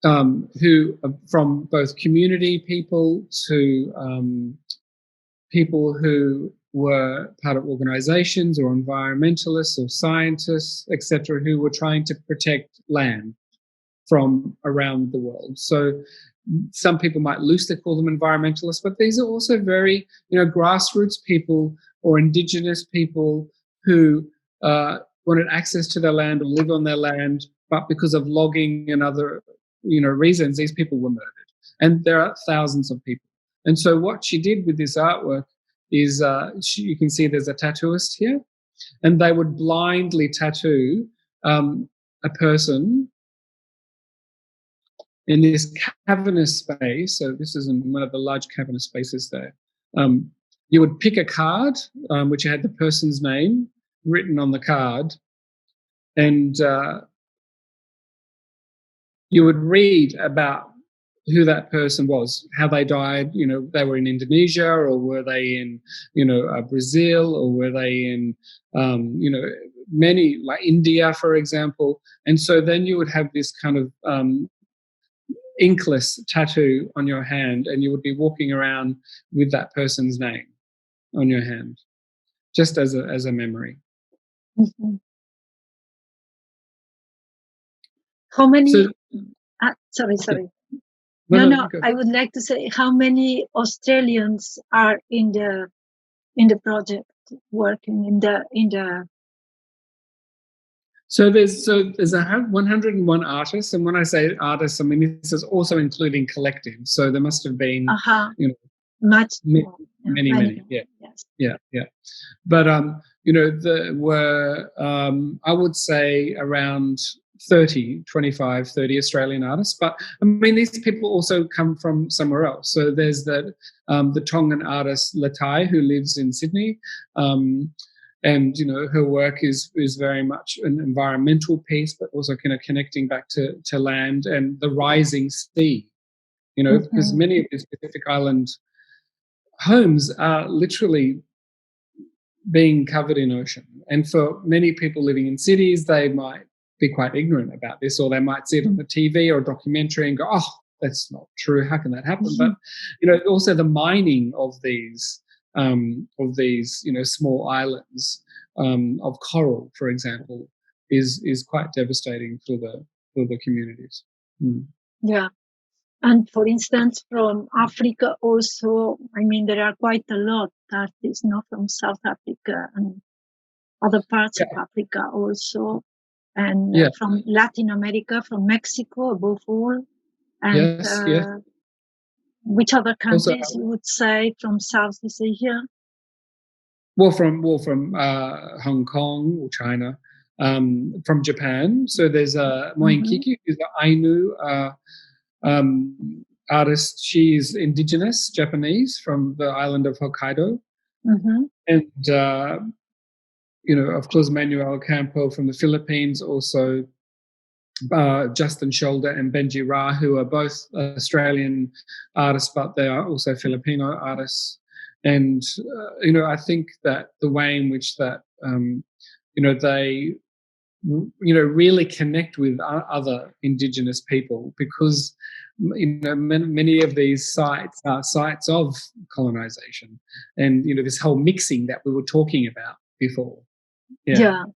who are from both community people to people who were part of organizations or environmentalists or scientists, etc., who were trying to protect land from around the world. So some people might loosely call them environmentalists, but these are also very, grassroots people or indigenous people who wanted access to their land or live on their land, but because of logging and other, reasons, these people were murdered. And there are thousands of people. And so what she did with this artwork is, you can see there's a tattooist here, and they would blindly tattoo a person in this cavernous space. So this is in one of the large cavernous spaces there. You would pick a card, which had the person's name written on the card, and you would read about who that person was, how they died. They were in Indonesia, or were they in, Brazil, or were they in, many, like India, for example. And so then you would have this kind of inkless tattoo on your hand, and you would be walking around with that person's name on your hand, just as a memory. Mm-hmm. How many? Sorry. No. I would like to say, how many Australians are in the project working in the? So there's 101 artists, and when I say artists, I mean this is also including collectives. So there must have been much many. Yeah. Yes. Yeah. But there were I would say around 25, 30 Australian artists. But I mean, these people also come from somewhere else. So there's the Tongan artist Latai, who lives in Sydney. And her work is very much an environmental piece, but also kind of connecting back to land and the rising sea. Because many of these Pacific Island homes are literally being covered in ocean, and for many people living in cities, they might be quite ignorant about this, or they might see it on the TV or a documentary and go, "Oh, that's not true. How can that happen?" But also the mining of these. Small islands of coral, for example, is quite devastating for the communities. Yeah, and for instance, from Africa also, I mean, there are quite a lot that is not from South Africa and other parts of Africa also, and from Latin America, from Mexico above all, and Which other countries Also, you would say from Southeast Asia? Well, from Hong Kong or China, from Japan. So there's Moen Kiki, who's an Ainu artist. She's indigenous Japanese from the island of Hokkaido, and of course, Manuel Campo from the Philippines. Also, Justin Shoulder and Benji Ra, who are both Australian artists, but they are also Filipino artists. And I think that the way in which that they really connect with other indigenous people, because many of these sites are sites of colonization, and this whole mixing that we were talking about before. Yeah.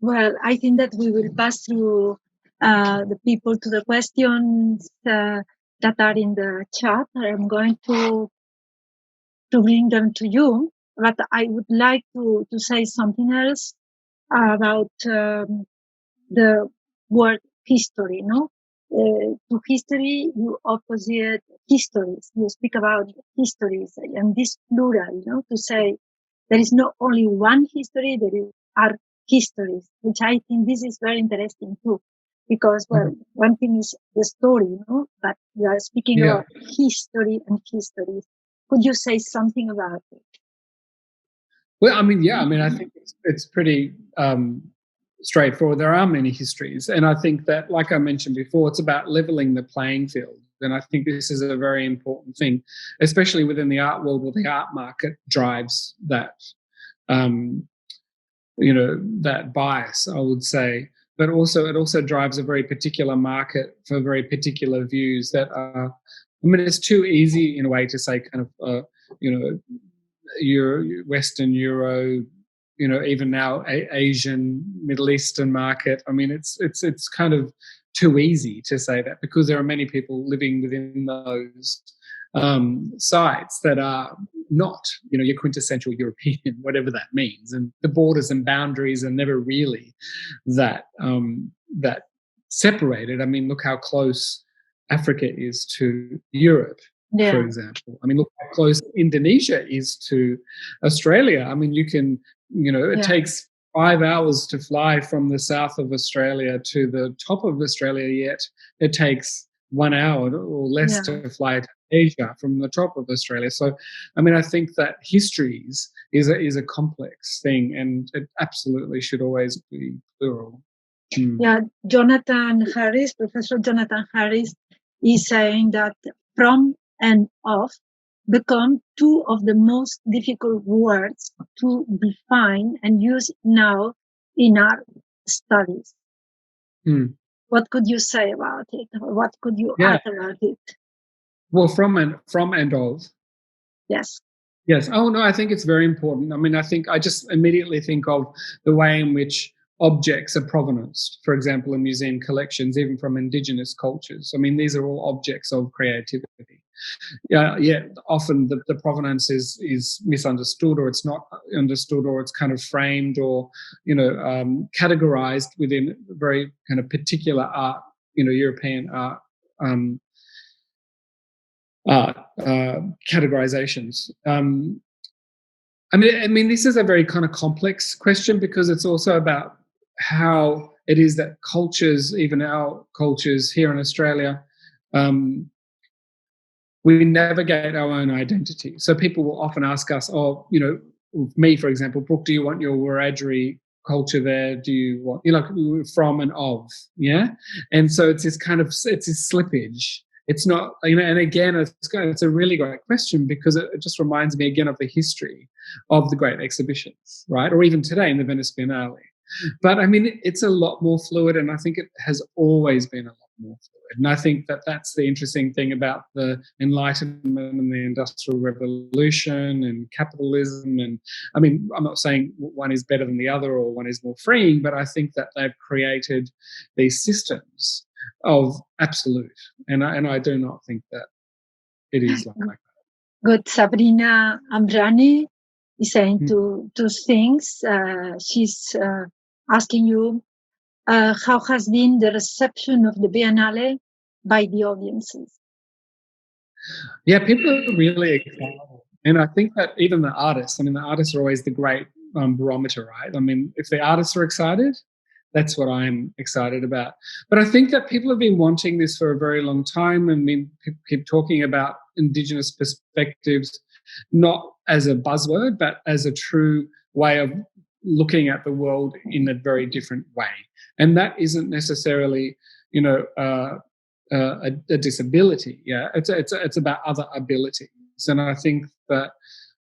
Well, I think that we will pass through the people to the questions that are in the chat. I'm going to bring them to you, but I would like to say something else about the word history. No, to history you opposite histories. You speak about histories and this plural. To say there is not only one history, there are histories, which I think this is very interesting too, because one thing is the story, but we are speaking about history and histories. Could you say something about it? Well, I think it's pretty straightforward. There are many histories, and I think that, like I mentioned before, it's about leveling the playing field. And I think this is a very important thing, especially within the art world, where the art market drives that, that bias, I would say. But also, it also drives a very particular market for very particular views that are. It's too easy in a way to say kind of, Western Euro, even now Asian, Middle Eastern market. It's kind of too easy to say that, because there are many people living within those sites that are not, your quintessential European, whatever that means. And the borders and boundaries are never really that separated. Look how close Africa is to Europe, for example. Look how close Indonesia is to Australia. You can, it takes 5 hours to fly from the south of Australia to the top of Australia, yet it takes 1 hour or less to fly to Asia from the top of Australia. So, I think that histories is a complex thing, and it absolutely should always be plural. Yeah, Professor Jonathan Harris is saying that from and of become two of the most difficult words to define and use now in our studies. What could you say about it? Or what could you add about it? Well, from and of. Yes. Yes. Oh, no, I think it's very important. I just immediately think of the way in which objects are provenanced, for example, in museum collections, even from indigenous cultures. These are all objects of creativity. Often the provenance is misunderstood, or it's not understood, or it's kind of framed or categorized within very kind of particular art, European art categorizations. This is a very kind of complex question, because it's also about how it is that cultures, even our cultures here in Australia, we navigate our own identity. So people will often ask us, me, for example, Brooke, do you want your Wiradjuri culture there? Do you want, from and of, And so it's this slippage. It's not, and again, it's a really great question, because it just reminds me again of the history of the great exhibitions, right? Or even today in the Venice Biennale. But it's a lot more fluid, and I think it has always been a lot more fluid. And I think that that's the interesting thing about the Enlightenment and the Industrial Revolution and capitalism. And I'm not saying one is better than the other or one is more freeing, but I think that they've created these systems of absolute, and I do not think that it is like that. Good. Sabrina Ambrani is saying two things. She's asking you, how has been the reception of the Biennale by the audiences? Yeah, people are really excited. And I think that even the artists are always the great barometer, right? I mean, if the artists are excited, that's what I'm excited about. But I think that people have been wanting this for a very long time. I mean, people keep talking about Indigenous perspectives, not as a buzzword, but as a true way of looking at the world in a very different way. And that isn't necessarily, a disability. Yeah, it's about other abilities. And I think that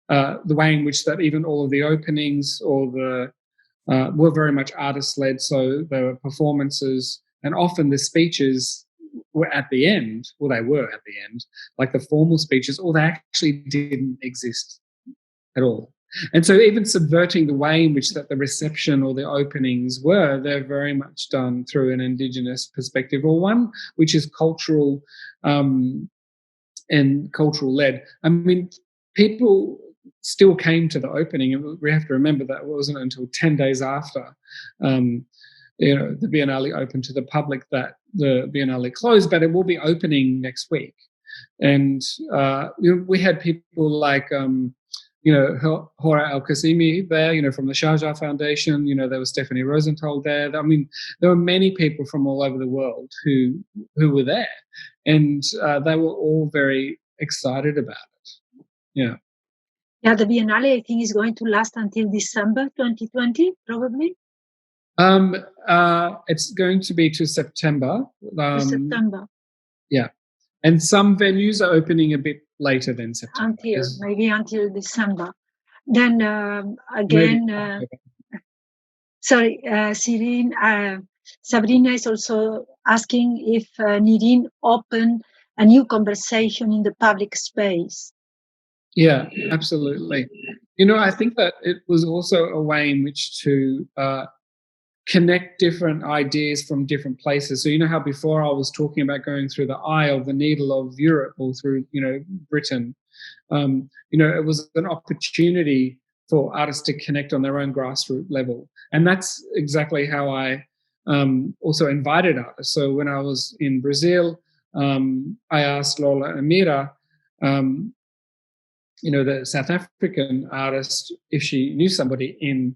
the way in which that even all of the openings or the were very much artist-led, so there were performances, and often the speeches were at the end, or they were at the end, like the formal speeches, or they actually didn't exist at all. And so even subverting the way in which that the reception or the openings were, they're very much done through an Indigenous perspective, or one which is cultural and cultural-led. I mean, people still came to the opening, and we have to remember that it wasn't until 10 days after the Biennale opened to the public that the Biennale closed, but it will be opening next week. And we had people like Hora El-Qasimi there, from the Sharjah Foundation. There was Stephanie Rosenthal there. I mean, there were many people from all over the world who were there, and they were all very excited about it. Yeah. Yeah, the Biennale, I think, is going to last until December 2020, probably. It's going to be to September. September. Yeah. And some venues are opening a bit later than September. Maybe until December. Then again, Sabrina is also asking if Nirine opened a new conversation in the public space. Yeah, absolutely. I think that it was also a way in which to connect different ideas from different places. So how before I was talking about going through the eye of the needle of Europe or through, Britain, it was an opportunity for artists to connect on their own grassroots level. And that's exactly how I also invited artists. So when I was in Brazil, I asked Lola Amira, the South African artist, if she knew somebody in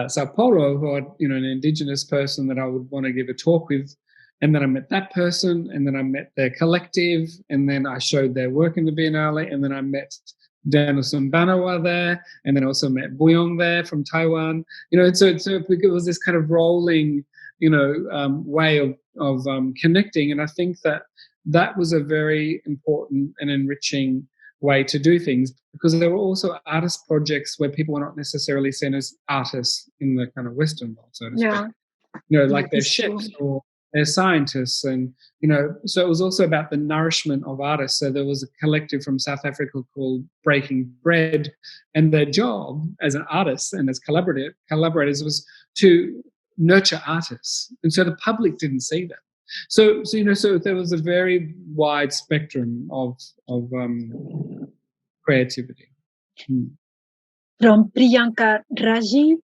Sao Paulo who had, an Indigenous person that I would want to give a talk with. And then I met that person, and then I met their collective, and then I showed their work in the Biennale, and then I met Danielson Banawa there, and then also met Buyong there from Taiwan. And so it was this kind of rolling, way of connecting. And I think that was a very important and enriching way to do things, because there were also artist projects where people were not necessarily seen as artists in the kind of Western world, so to speak. Like they're chefs or they're scientists, and so it was also about the nourishment of artists. So there was a collective from South Africa called Breaking Bread, and their job as an artist and as collaborators was to nurture artists, and so the public didn't see them. So there was a very wide spectrum of creativity. From Priyanka Raji,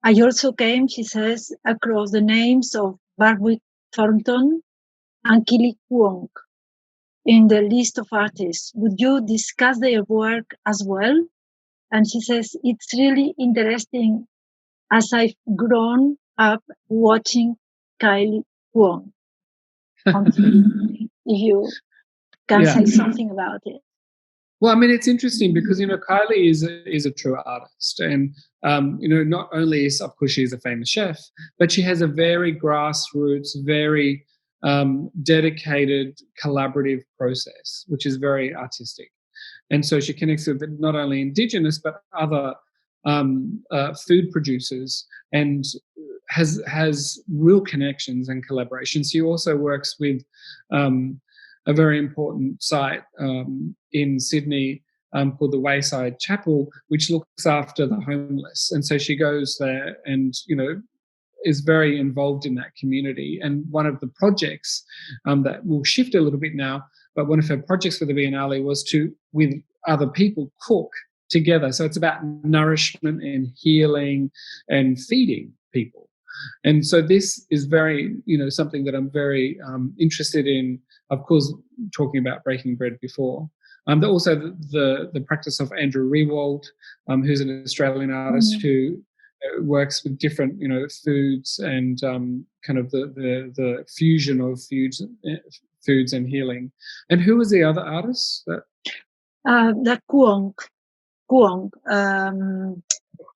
I also came, she says, across the names of Barwick Thornton and Kili Kuong in the list of artists. Would you discuss their work as well? And she says, it's really interesting as I've grown up watching Kylie Kuong. If you can say something about it. Well, I mean, it's interesting because, Kylie is a true artist. And, not only is, of course, she's a famous chef, but she has a very grassroots, very dedicated, collaborative process, which is very artistic. And so she connects with not only Indigenous, but other food producers, and has real connections and collaborations. She also works with a very important site in Sydney called the Wayside Chapel, which looks after the homeless. And so she goes there and, is very involved in that community. And one of the projects that will shift a little bit now, but one of her projects for the Biennale was to, with other people, cook together. So it's about nourishment and healing and feeding people. And so this is very, something that I'm very interested in, of course, talking about breaking bread before. Also the practice of Andrew Rewald, who's an Australian artist who works with different, foods and kind of the fusion of foods and healing. And who was the other artist? The Kuong. Kuong.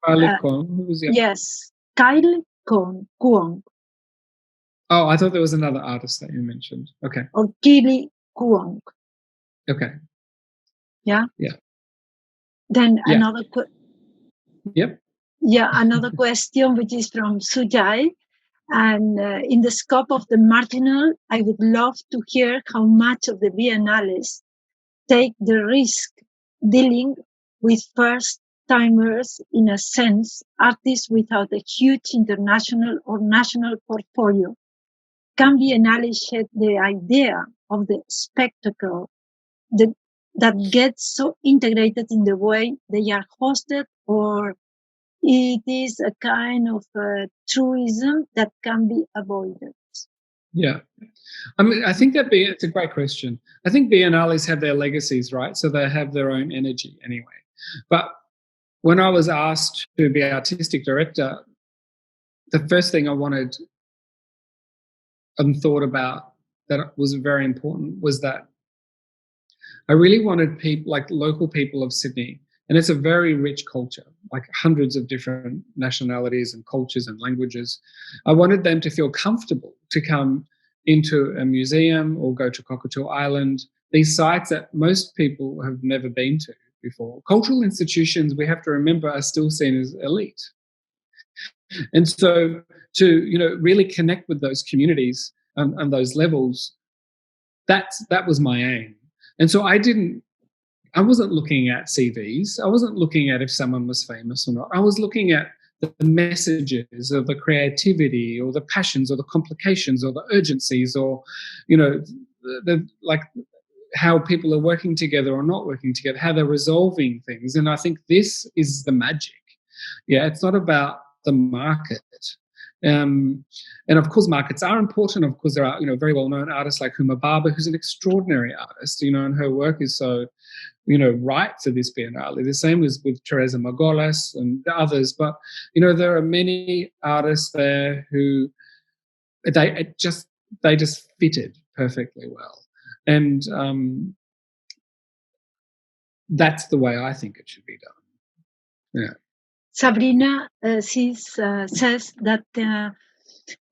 Who was the other? Yes, Kyle Kuong. Oh, I thought there was another artist that you mentioned. Okay. Or Kili Kuong. Okay. Yeah. Yeah. Then yeah. another. Yep. Yeah, another question, which is from Sujai. And in the scope of the marginal, I would love to hear how much of the biennales take the risk dealing with first-timers, in a sense, artists without a huge international or national portfolio. Can biennales shed the idea of the spectacle that gets so integrated in the way they are hosted, or it is a kind of truism that can be avoided? Yeah. I mean, I think it's a great question. I think biennales have their legacies, right? So they have their own energy anyway. But when I was asked to be artistic director, the first thing I wanted and thought about that was very important was that I really wanted people, like local people of Sydney, and it's a very rich culture, like hundreds of different nationalities and cultures and languages. I wanted them to feel comfortable to come into a museum or go to Cockatoo Island, these sites that most people have never been to before. Cultural institutions, we have to remember, are still seen as elite. And so to, really connect with those communities and those levels, that was my aim. And so I wasn't looking at CVs. I wasn't looking at if someone was famous or not. I was looking at the messages or the creativity or the passions or the complications or the urgencies or, like how people are working together or not working together, how they're resolving things. And I think this is the magic. Yeah, it's not about the market. And of course, markets are important. Of course, there are, very well-known artists like Huma Baba, who's an extraordinary artist, and her work is so, right for this Biennale. The same as with Teresa Margolis and the others. But, there are many artists there who they just fitted perfectly well. And that's the way I think it should be done. Yeah. Sabrina says that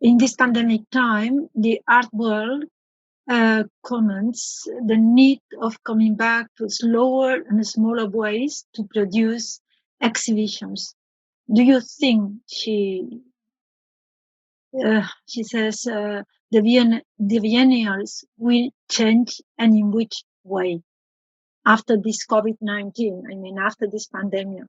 in this pandemic time, the art world comments the need of coming back to slower and smaller ways to produce exhibitions. Do you think, she says, the biennials will change, and in which way, after this COVID-19, after this pandemic?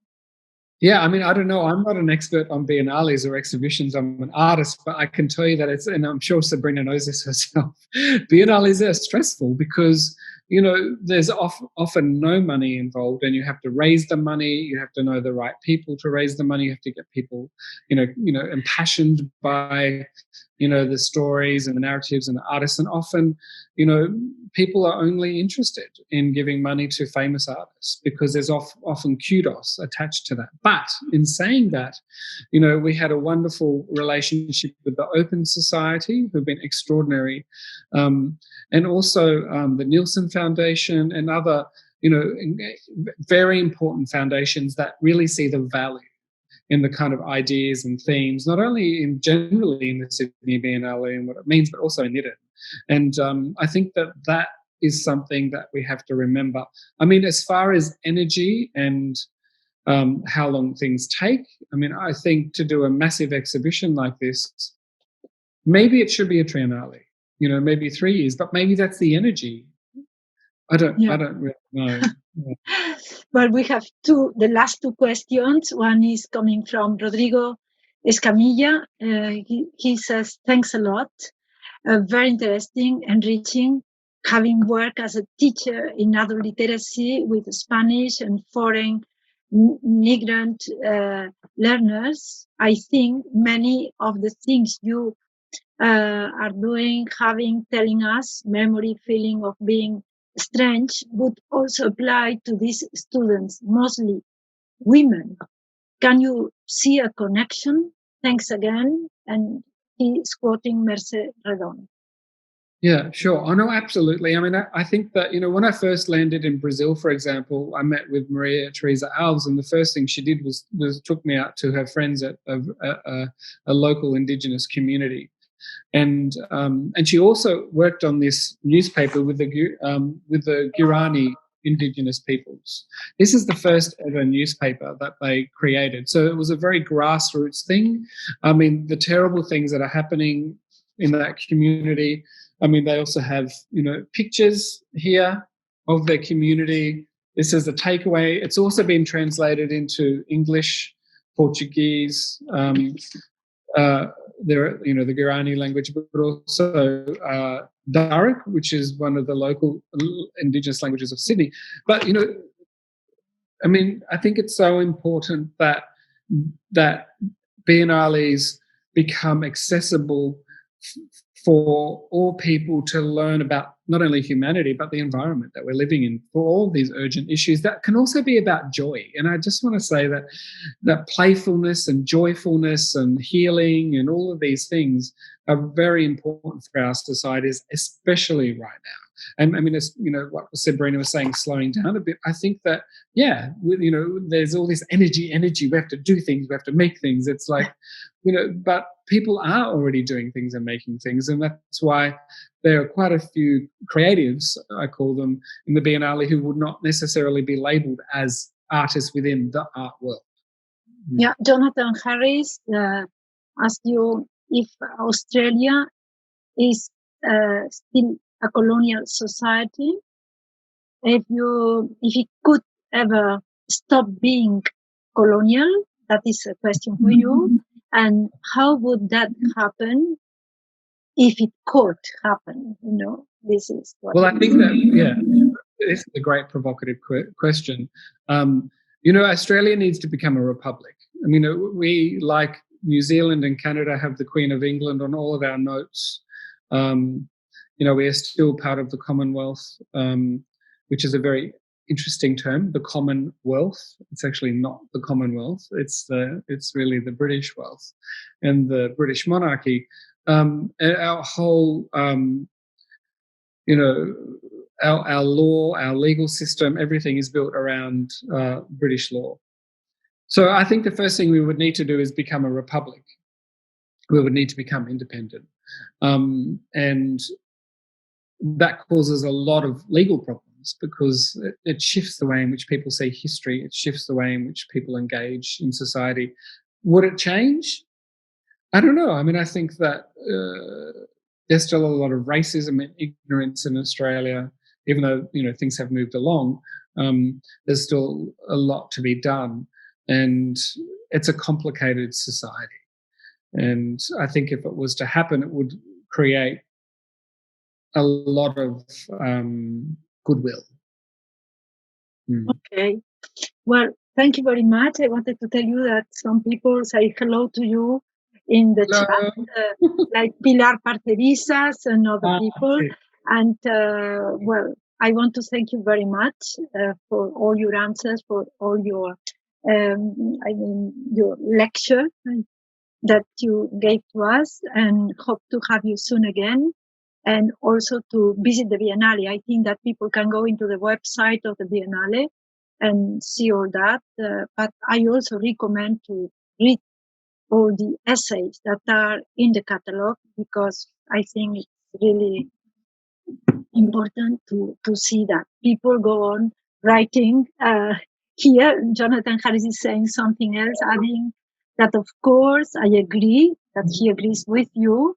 Yeah, I don't know. I'm not an expert on biennales or exhibitions. I'm an artist, but I can tell you that and I'm sure Sabrina knows this herself, biennales are stressful because, there's often no money involved, and you have to raise the money. You have to know the right people to raise the money. You have to get people, impassioned by, the stories and the narratives and the artists. And often, people are only interested in giving money to famous artists because there's often kudos attached to that. But in saying that, we had a wonderful relationship with the Open Society, who've been extraordinary, and also the Nielsen Foundation and other, very important foundations that really see the value in the kind of ideas and themes, not only generally in the Sydney Biennale and what it means, but also in it. And I think that is something that we have to remember. As far as energy and how long things take, I think to do a massive exhibition like this, maybe it should be a triennale, maybe 3 years, but maybe that's the energy. I don't really know. Yeah. Well, we have the last two questions. One is coming from Rodrigo Escamilla. He says, thanks a lot. Very interesting, enriching, having worked as a teacher in adult literacy with Spanish and foreign migrant learners, I think many of the things you are doing, telling us, memory, feeling of being strange, would also apply to these students, mostly women. Can you see a connection? Thanks again. And he is quoting Merce Redon. Yeah, sure. Oh, no, absolutely. I mean, I think that, when I first landed in Brazil, for example, I met with Maria Teresa Alves, and the first thing she did was took me out to her friends at a local indigenous community. And she also worked on this newspaper with the Guarani indigenous peoples. This is the first ever newspaper that they created. So it was a very grassroots thing. I mean, the terrible things that are happening in that community. I mean, they also have, pictures here of their community. This is the takeaway. It's also been translated into English, Portuguese, the Guarani language, but also Darug, which is one of the local indigenous languages of Sydney. But, I mean, I think it's so important that biennales become accessible for all people to learn about not only humanity, but the environment that we're living in, for all these urgent issues that can also be about joy. And I just want to say that playfulness and joyfulness and healing and all of these things are very important for our societies, especially right now. And I mean, as what Sabrina was saying, slowing down a bit, I think that, there's all this energy. We have to do things. We have to make things. It's like, but people are already doing things and making things. And that's why there are quite a few creatives, I call them, in the Biennale who would not necessarily be labelled as artists within the art world. Yeah, Jonathan Harris asked you if Australia is still a colonial society, if it could ever stop being colonial. That is a question for you. And how would that happen if it could happen? This is what. Well, I think that, this is a great provocative question. Australia needs to become a republic. I mean, we, like New Zealand and Canada, have the Queen of England on all of our notes. We are still part of the Commonwealth, which is a very interesting term, the Commonwealth. It's actually not the Commonwealth. It's really the British wealth and the British monarchy. And our whole, our law, our legal system, everything is built around British law. So I think the first thing we would need to do is become a republic. We would need to become independent. And that causes a lot of legal problems because it shifts the way in which people see history. It shifts the way in which people engage in society. Would it change? I don't know. I mean, I think that there's still a lot of racism and ignorance in Australia, even though, things have moved along. There's still a lot to be done, and it's a complicated society. And I think if it was to happen, it would create a lot of goodwill. Okay. Well, thank you very much. I wanted to tell you that some people say hello to you in the chat, like Pilar Parcerizas and other people. And, I want to thank you very much for all your answers, for all your, your lecture that you gave to us, and hope to have you soon again. And also to visit the Biennale. I think that people can go into the website of the Biennale and see all that. But I also recommend to read all the essays that are in the catalog, because I think it's really important to see that people go on writing. Here, Jonathan Harris is saying something else, adding that, of course, I agree that he agrees with you.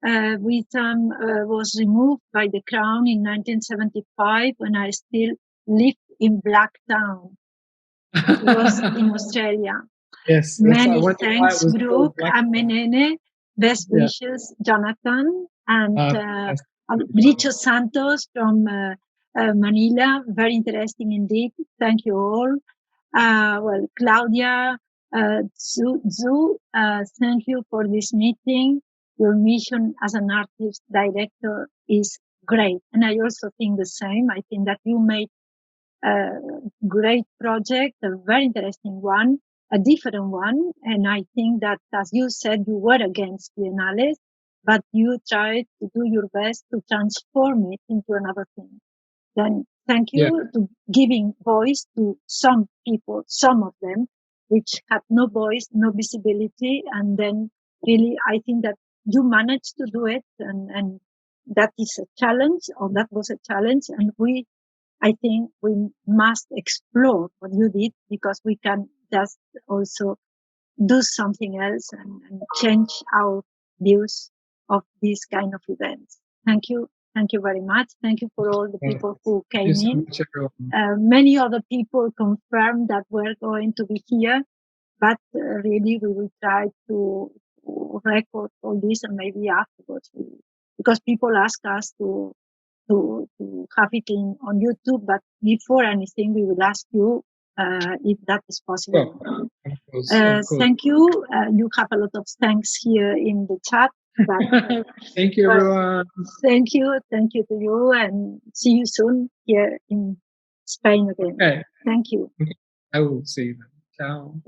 Witham was removed by the Crown in 1975 when I still lived in Blacktown. It was in Australia. Yes. Many thanks, Brook and Menene. Best wishes, Jonathan. And Bricho Santos from Manila. Very interesting indeed. Thank you all. Well, Claudia, Zhu, thank you for this meeting. Your mission as an artist director is great. And I also think the same. I think that you made a great project, a very interesting one, a different one. And I think that, as you said, you were against Biennales, but you tried to do your best to transform it into another thing. Then thank you to giving voice to some people, some of them, which had no voice, no visibility. And then really, I think that you managed to do it. And that is a challenge, or that was a challenge. And I think we must explore what you did, because we can just also do something else and change our views of these kind of events. Thank you. Thank you very much. Thank you for all the people who came in. Many other people confirmed that we're going to be here, but really we will try to record all this, and maybe afterwards, because people ask us to have it on YouTube. But before anything, we will ask you if that is possible. Well, of course. Thank you. You have a lot of thanks here in the chat. But, thank you, everyone. Thank you to you, and see you soon here in Spain again. Okay. Thank you. I will see you then. Ciao.